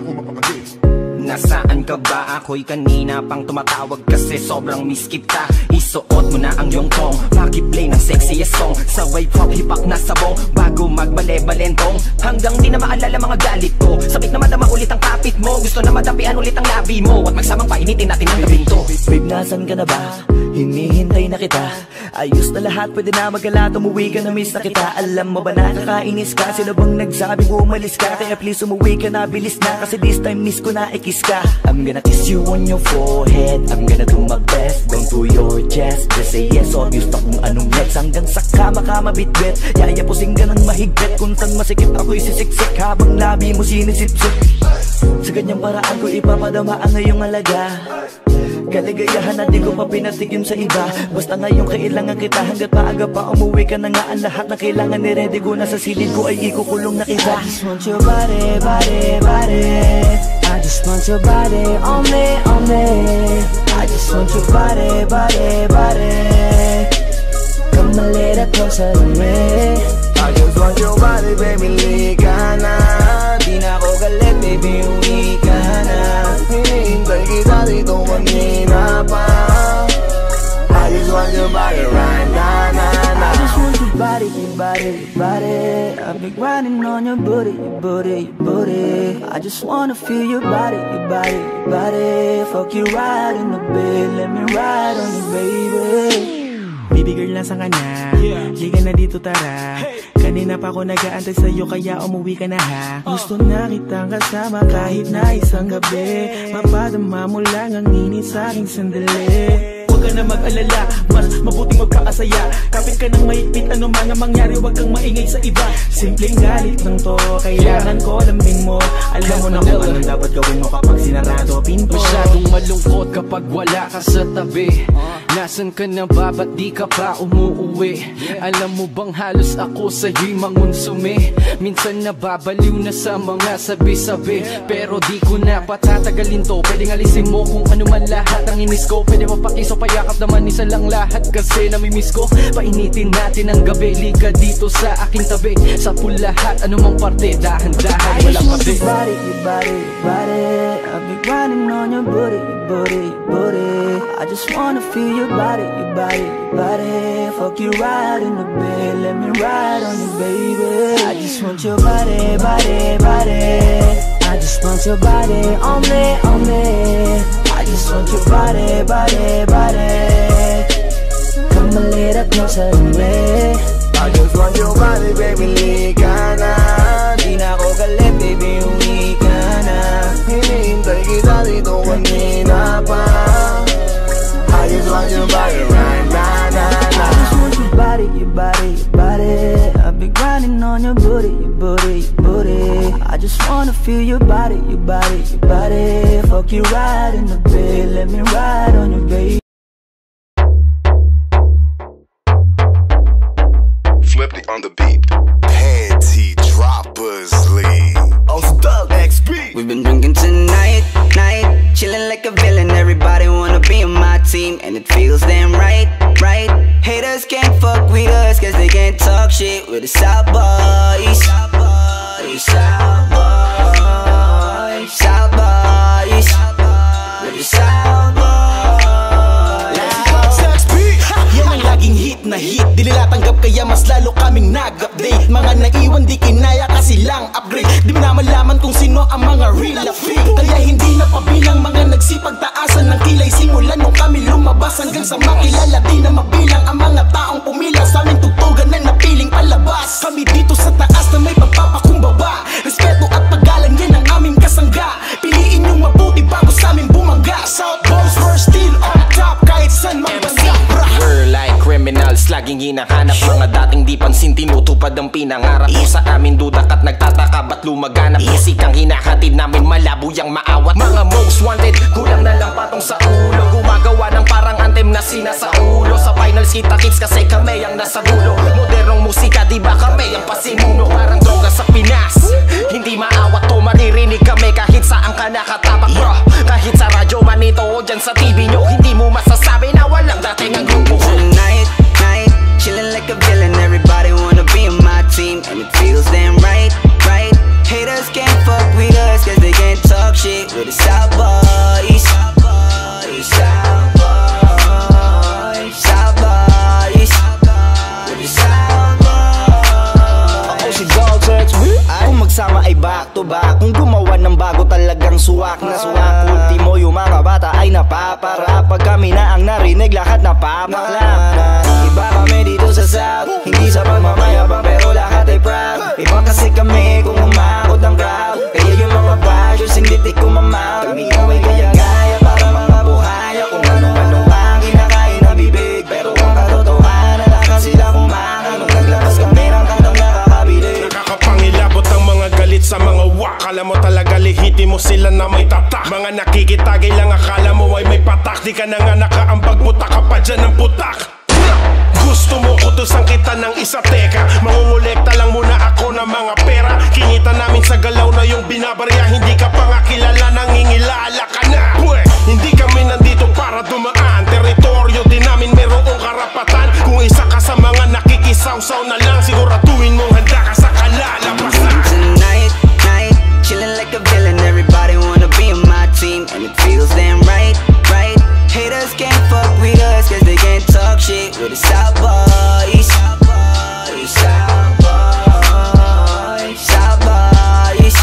Nasaan ka ba? Ako'y kanina pang tumatawag kasi sobrang miss kita. Isuot mo na ang iyong tong, pakiplay ng sexiest song. Sabay pop hipak na sabong, bago magbale-balentong. Hanggang di na maalala mga galit ko. Sabik na madama ulit ang kapit mo. Gusto na madapian ulit ang labi mo. At magsamang painitin natin ang gabing to. Babe, nasan ka na ba? Hinihintay na kita. Ayos na lahat, pwede na magala. Umuwi ka na, miss na kita. Alam mo ba nakakainis ka? Sino bang nagsabing umalis ka? Kaya please umuwi ka na, bilis na. Kasi this time miss ko na ikis ka. I'm gonna kiss you on your forehead. I'm gonna do my best, down to your chest. Just say yes, obvious na kung anong next. Hanggang sa kama ka mabitbit, yayapusing ka ng mahigpit. Kung saan masikip ako'y sisiksik, habang labi mo sinisipsip. Sa ganyang paraan ko ipapadama ang ngayong alaga. Kaligayahan na di ko pa pinatikim sa iba. Basta ngayon kailangan kita, hanggat maaga pa umuwi ka na nga. Ang lahat na kailangan ni-ready ko na sa silid ko ay ikukulong na kita. I just want your body. I just want your body on me. I just want your body. Come a little closer to me. I just want your body, baby, lika na. Di na ako galit, baby, uwi ka na. Hinihintay kita dito kanina pa. I just want your body right na. I just want your body. I've been grinding on your booty. I just wanna feel your body. Fuck you right in the bed, let me ride on you, baby. Baby girl, nasa ka na? Liga na dito, tara. Kanina pa ako nag-aantay sa'yo, kaya umuwi ka na ha. Gusto na kitang kasama kahit na isang gabi. Mapadama mo lang ang init sa'king sandali. Huwag ka na mag-alala, mas mabuting magkakasaya. Kapit ka ng mahigpit, ano man ang mangyari, huwag kang maingay sa iba. Simpleng galit lang to, kailangan ko lambing mo. Alam mo na kung anong dapat gawin mo kapag sinarado pinto. Masyadong malungkot kapag wala ka sa tabi. Nasaan ka na ba? Ba't di ka pa umuuwi? Alam mo bang halos ako sa'yo'y mangonsume? Minsan nababaliw na sa mga sabi-sabi, pero di ko na patatagalin to. Pwedeng alisin mo kung ano man lahat ang inis ko. Pwede mapakiso, payakap naman isa lang lahat kasi namimiss ko. Painitin natin ang gabi, liga dito sa aking tabi. Sa pool lahat, anumang parte, dahan-dahan, walang kabi. Your body. I've been grinding on your booty. I just wanna feel your body. Fuck you right in the bed, let me ride on you, baby. I just want your body. I just want your body on me. I just want your body. Come a little closer to me. I just want your body, baby, lika na. Di na ako galit, baby, uwi ka na. Hinihintay kita dito kanina pa. I just want your body right na. I just want your body. I've been grinding on your booty. I just wanna feel your body. Fuck you right in the bed, let me ride on you, baby. Flippy on the beat. Panty droppers lead. Doug XP. We've been drinking tonight, chilling like a villain. Everybody wanna be on my team, and it feels damn right. shit with the South Boys. South Boys, South Boys, South Boys, with the South Boys. Yan ang laging hit na hit, di nila tanggap kaya mas lalo kaming nag-update. Mga naiwan di kinaya kasi lang upgrade. Di mo na malaman kung sino ang mga real fake. Kaya hindi na pabilang mga nagsipagtaasan ng kilay. Simulan nung kami lumabas hanggang sa makilala. Di na mabilang ang mga taong pumila sa aming tugtugan na napiling palabas. Kami dito sa taas na may pagpapakumbaba. Respeto at paggalang yan ang aming kasangga. Piliin yung mabuti bago sa aming bumangga. South Boys we're still on top kahit saan magbangga. We're like criminals, laging hinahanap. Mga dating di pansin, tinutupad ang pinangarap mo sa amin. Dudak at nagtataka, ba't lumaganap? Musikang hinahatid namin, malabo yang maawat. Mga most wanted, kulang na lang patong sa ulo. Gumagawa ng parang anthem na sinasa ulo. Sa finals kita kits kasi kami ang nasa dulo. Modernong musika, di ba kami ang pasimuno? Parang droga sa Pinas, hindi maawat to. Maririnig kami kahit saan ka nakatapak, bro. Kahit sa radyo man ito o dyan sa TV nyo, hindi mo masasabi na walang dating ang grupo. Tonight, night, chillin' like a villain. Everybody wanna be on my team, and it feels damn right, right. Haters can't fuck with us, cause they can't talk shit with the South Boys. South Boys, South Boys, South Boys, with the South Boys. Ako si Daltex, kung magsama ay back to back. Kung gumawa ng bago talagang suwak na suwak. Ultimo yung mga bata ay napapara. Pag kami na ang narinig, lahat napapaklap. Iba kami dito sa South, hindi sa pagmamayabang pero lahat ay proud. Iba kasi kami kung umakot ang crowd. Kaya yung mga bashers hindi tik kumamount. Kami ay gaya-gaya para mga buhaya. Kung ano-ano ang kinakain na bibig, pero ang katotohanan na sila kumaka. Nung naglabas kami ng kantang nakakabili. Nakakapangilabot ang mga galit sa mga wak. Kala mo talaga lehitimo sila na may tatak. Mga nakikitagay lang akala mo ay may patak. Di ka na nga nakaambag, putak ka pa dyan ng putak. Gusto mo utusan kita ng isa, teka. Mangungulekta lang muna ako ng mga pera. Kinita namin sa galaw na yung binabarya. Hindi ka pa nga kilala, nangingilala ka na. Hindi kami nandito para dumaan. Teritoryo din namin merong karapatan. Kung isa ka sa mga nakikisawsaw na lang, siguraduhin mong handa ka sa kalalabasan. Tonight, night, chillin' like a villain. Everybody wanna be on my team, and it feels damn right, right. Haters can't fuck with us, cause they can't talk shit with the South Boys. South Boys, South Boys, South Boys,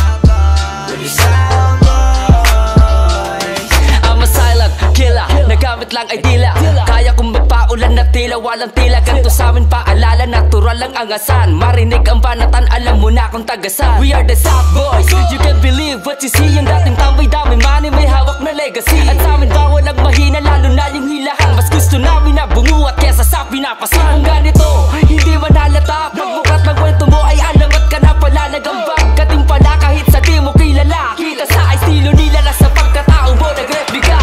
with the South Boys. I'm a silent killer, nagamit lang ay dila. Kaya kong magpaulan na tila, walang tila. Ganto sa amin paalala, natural lang angasan. Marinig ang banatan, alam mo na kung tagasan. We are the South Boys, you can't believe what you see. Yung dating tambay, dami money, may hawak na legacy. At sa amin bawal ang mahina, lalo na yung hilahan. Mas gusto namin na bumuhat kesa sa pinapasan. Kung ganito, hindi man halata. Pagbukat ng kwento mo ay alamat ka na pala. Nagambag ka din pala kahit sa di mo kilala. Kita sa estilo nila na sa pagkatao mo nag-replica.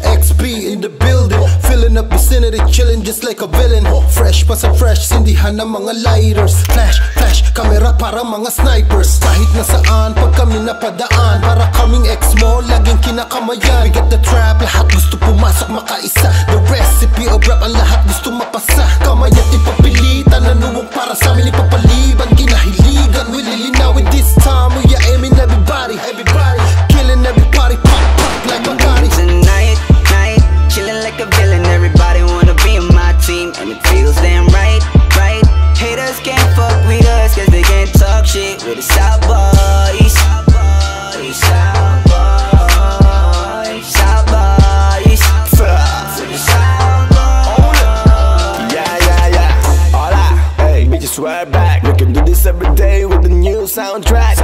XP in the building, filling up vicinity, chilling just like a villain. Fresh pa sa fresh, sindihan ng mga lighters. Flash, flash, camera para mga snipers. Kahit nasaan, pag kami napadaan, para kaming ex mo, laging kinakamayan. We got the trap, lahat gusto pumasok makaisa. The recipe of rap, ang lahat gusto mapasa. Kamay at ipapilitan, nanuwag para sa amin ipapaliban. Kinahiligan, we lilinawin this time. We are aiming everybody, everybody, killing everybody, pop, pop like Bugatti. Tonight, night, chillin' like a villain. Everybody wanna be on my team, and it feels damn right, right. Haters can't fuck with us, cause they can't talk shit with the South Boys. South Boys, South Boys, South Boys, with the South Boys. Yeah. Hola, hey, bitches swear back. We can do this every day with the new soundtrack.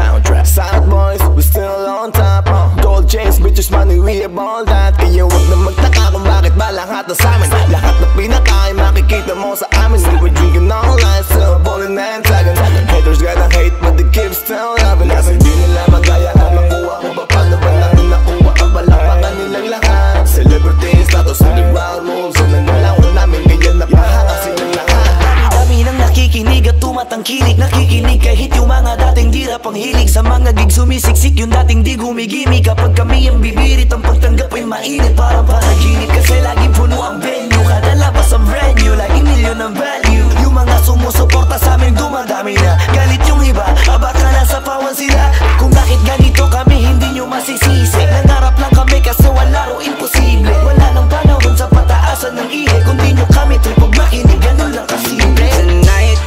South Boys, we're still on top. Gold chains, bitches, money, we have all that. Kaya wag na magtaka kung bakit ba lahat na sa amin. Lahat na pinaka ay makikita mo sa amin. We were drinking all night, still ballin' and tagging. Haters gotta hate, but they keep still loving. Kasi di nila magaya at makuha kung paano ba namin nakuha ang balapakan nilang lahat. Celebrity status, naging wild moves. So nanalawan namin, ganyan na pahanga silang lahat. Dami nang nakikinig at tumatangkilik. Nakikinig kahit yung mga dating di rap ang hilig. Sa mga gig sumisiksik yung dating di gumigimi. Kapag kami ang bibirit, ang pagtanggap ay mainit. Parang panaginip kasi laging puno ang venue. Kada labas ang brand new, laging milyon ang value. Yung Yung mga sumusuporta sa amin dumadami na. Galit yung iba, baka nasa pawan sila. Kung bakit ganito kami hindi nyo masisisi. Nangarap lang kami kasi wala ro imposible. Wala nang panahon sa pataasan ng ihe. Kung di nyo kami trip pag makinig, ganun lang kasimple. Tonight,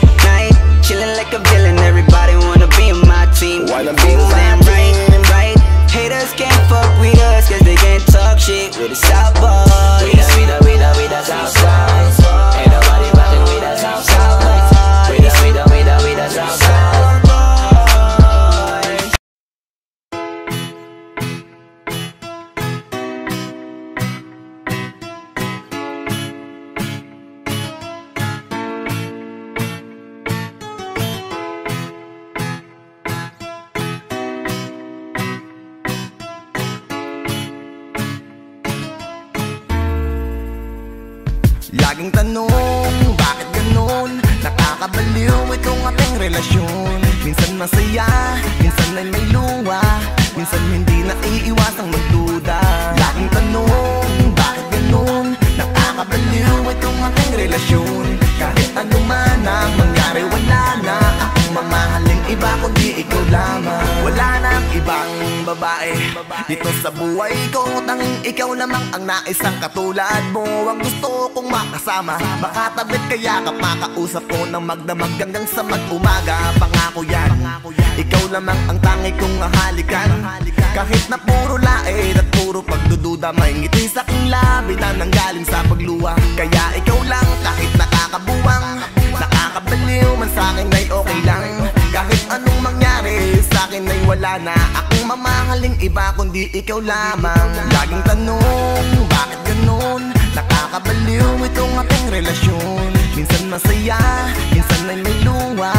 chillin' like a villain. Everybody wanna be on my team. Wanna be on my team, right? Haters can't fuck with us cause they can't talk shit with the South Boys. We the Southside. Ain't nobody rockin' with the Southside. We the Southside. Laging tanong, bakit ganun? Nakakabaliw itong ating relasyon. Minsan masaya, minsan ay may luha, minsan hindi naiiwasang magduda. Laging tanong, bakit ganun? Nakakabaliw itong ating relasyon. Kahit ano man ang mangyari, wala na akong mamahaling iba kundi ikaw lamang. Wala na ang ibang babae dito sa buhay ko, tanging ikaw lamang ang naisang katulad mo. Ang gusto kong makasama, makatabit kaya makausap ko ng magdamag hanggang sa mag-umaga. Pangako yan, ikaw lamang ang tangi kong halikan. Kahit na puro lait at puro pagdududa, may ngiti sa aking labi na nanggaling sa pagluwa. Kaya ikaw lang kahit nakakabuwang, nakakabaliw man sa'kin ay okay lang. Kahit anong mangyari sa'kin ay wala na akong mamahaling iba kundi ikaw lamang. Laging tanong, bakit ganun? Nakakabaliw itong ating relasyon. Minsan masaya, minsan ay may luha,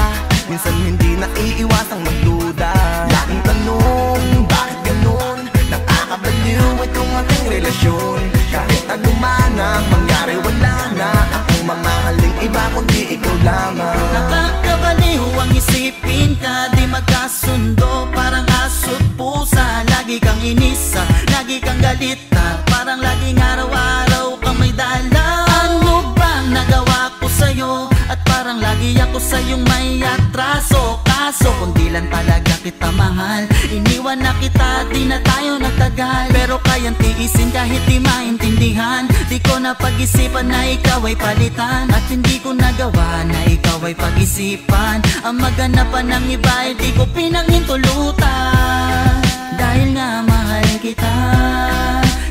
minsan hindi naiiwasang magduda. Laging tanong, bakit ganun? Nakakabaliw itong ating relasyon. Kahit ano man ang mangyari, wala na akong mamahaling iba kundi ikaw lamang. Nakakabaliw ang isipin ka, di magkasundo, parang aso't pusa. Lagi kang inisa, lagi kang galita, parang laging araw-araw kang may dala. Ano bang nagawa ko sa'yo? At parang lagi ako sa'yong may atraso. Kaso kung di lang talaga kita mahal, iniwan na kita, di na tayo nagtagal. Pero kayang tiisin kahit di maintindihan. Di ko na pag-isipan na ikaw ay palitan, at hindi ko nagawa na ikaw ay pag-isipan. Ang maganapan ng iba ay di ko pinangintulutan. Dahil nga mahal kita,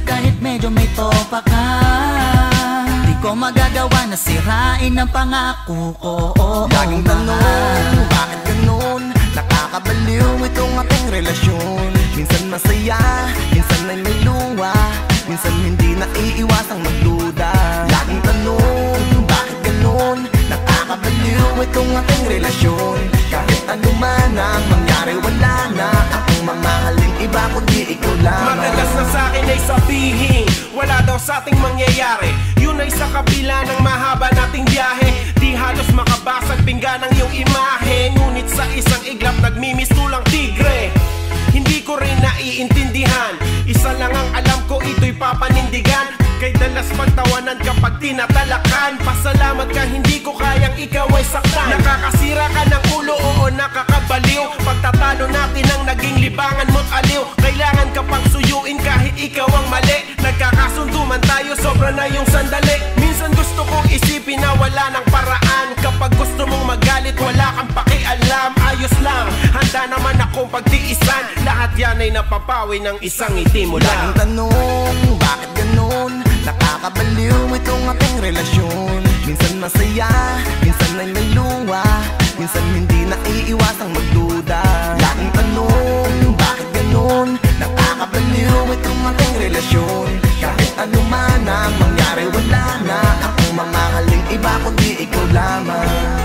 kahit medyo may topa ka, di ko magagawa na sirain ang pangako ko. Laging tanong, bakit ganun? Nakakabaliw itong ating relasyon. Minsan masaya, minsan ay may luha, minsan hindi naiiwasang magduda. Laging tanong, bakit ganun? Nakakabaliw itong ating relasyon. Kahit ano man ang mangyari, wala na akong mamahaling iba kundi ikaw lamang. Madalas na sa'kin ay sabihin, wala daw sa ating mangyayari. Yun ay sa kabila ng mahaba nating biyahe. Di halos makabasag pinggan ang iyong imahe. Ngunit sa isang iglap nagmimistulang tigre. Hindi ko rin naiintindihan, isa lang ang alam ko, ito'y papanindigan. Kay dalas pagtawanan kapag tinatalakan. Pasalamat ka, hindi ko kayang ikaw ay saktan. Nakakasira ka ng ulo, oo nakakabaliw. Pagtatalo natin ang naging libangan mo't aliw. Kailangan ka pang suyuin kahit ikaw ang mali. Nagkakasundo man tayo, sobra na yung sandali. Minsan gusto kong isipin na wala ng paraan. Kapag gusto mong magalit, wala kang pakialam. Ayos lang, handa naman akong pagtiisan. Lahat yan ay napapawi ng isang ngiti mo lang. Laging tanong, bakit ganun? Nakakabaliw itong ating relasyon. Minsan masaya, minsan ay may luha, minsan hindi naiiwasang magduda. Laging tanong, bakit ganun? Nakakabaliw itong ating relasyon. Kahit ano man ang mangyari, wala na akong mamahaling iba kundi ikaw lamang.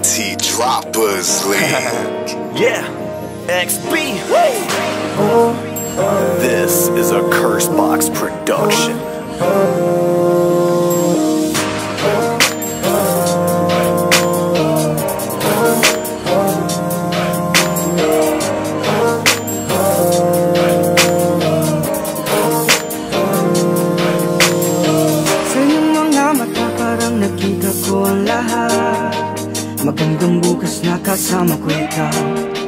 Panty Droppers League. Yeah, XB. This is a Cursebox production. Magandang bukas na kasama ko ikaw.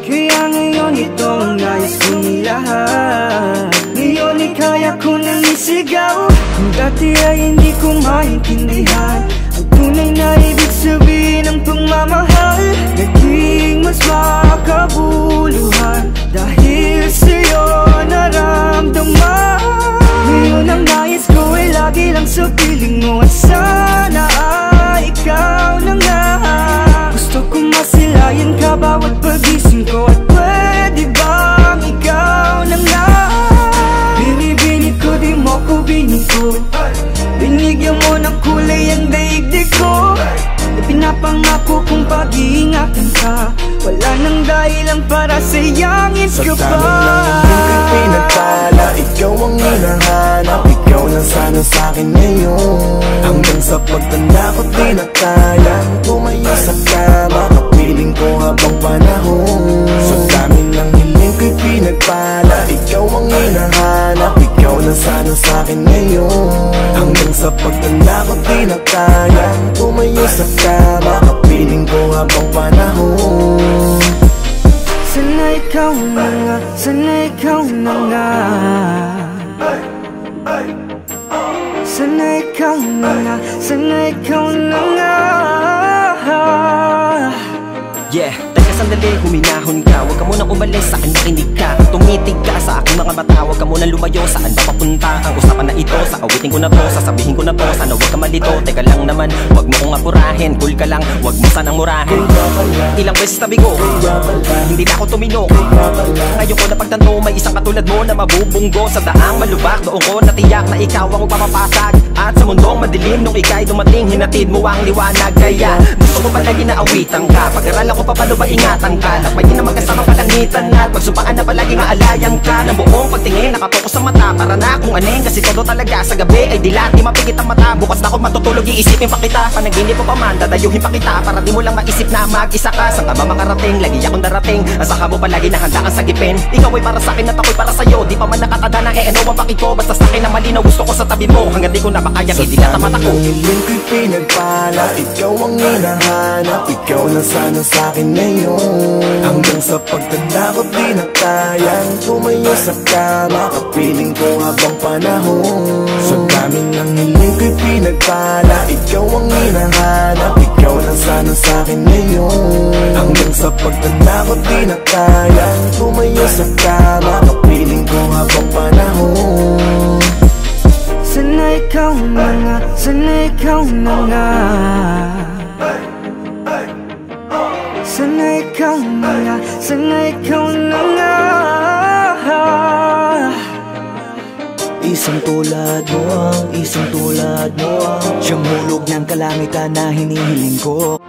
Kaya ngayon ito ang nais kong ilahad. Ngayon ay kaya ko nang isigaw. Kung dati ay hindi ko maintindihan ang tunay na ibig sabihin ng pagmamahal. Naging mas makabuluhan dahil sa'yo naramdaman. Ngayon ang nais ko ay lagi lang sa piling mo. At sana ay ikaw na nga. Gusto kong masilayan ka bawat pagising ko. At pwede bang ikaw na nga? Binibini ko, di mo ko biniko. Binigyan mo ng kulay ang daigdig ko. Pinapangako kong pag-iingatan ka. Wala nang dahilan para sayangin ka pa. Sa dami ng mundo ko'y pinagpala, ikaw ang hinahanap. Ikaw lang sana sa'kin ngayon. Hanggang sa pagtanda ko di na kaya tumayo sa kama, kapiling ko habang panahon. Sa dami ng hiling ko'y pinagpala, ikaw ang hinahanap. Ikaw lang sana sa'kin ngayon. Hanggang sa pagtanda ko di na kaya tumayo sa kama, kapiling ko habang panahon. Sana ikaw na nga, sana ikaw na nga. Sana ikaw na nga, sana ikaw na nga. Yeah, teka sandali, huminahon ka. Huwag ka munang umalis, saan nakinig ka. Tumitig ka sa aking mga mata, huwag ka munang lumayo. Saan ba papunta? Ang usapan na ito, sa awitin ko na to, sasabihin ko na to. Sana huwag ka malito, teka lang naman, huwag mo kong apurahin. Cool ka lang, huwag mo sanang murahin. Ilang beses tabi ko, hindi na ako tuminok. Ngayon ko napagtanto, may isang katulad mo na mabubunggo. Sa daang malubak, doon ko natiyak na ikaw ang papapasag. At sa mundong madilim, nung ika'y dumating, hinatid mo ang liwanag. Kaya gusto ko palagi na awitan ka. Pag-aralan ko pa paano ba ingatan ka. Lakbay din na magkasama palangitan. At pagsupaan na palagi nga alayan ka. Ng buong pagtingin, nakapokus sa mata. Para na kung aning, kasi todo talaga sa gabi ay dilat, di mapigit ang mata. Bukas na ako matutulog, iisipin pa kita. Panaginip mo pa man, dadayuhin pa kita. Para di mo lang maisip na mag-isa ka. Saan ka ba makarating, lagi akong darating. Asaka mo palagi na handa kang sagipin. Ikaw ay para sa'kin at ako'y para sa'yo. Di pa man nakakadana, ano ang bakit ko. Basta sa'kin na malinaw, gusto ko sa tabi mo. Hanggang di ko na makayang idilat ang mata ko. Sa hiling ko'y pinagpala, ikaw ang hinahanap. Ikaw lang sana sa'kin ngayon. Hanggang sa pagtanda ko di na kayang tumayo sa kama, kapiling ko habang panahon. Sa dami ng hiling ko'y pinagpala, ikaw ang hinahanap. Ikaw lang sana sa'kin ngayon. Hanggang sa pagtanda ko di na kayang tumayo sa kama, kapiling ko habang panahon. Sana ikaw na nga, sana ikaw na nga. Sana ikaw na nga, sana ikaw na nga. Isang tulad mo, isang tulad mo, siyang hulog ng kalangitan na hinihiling ko.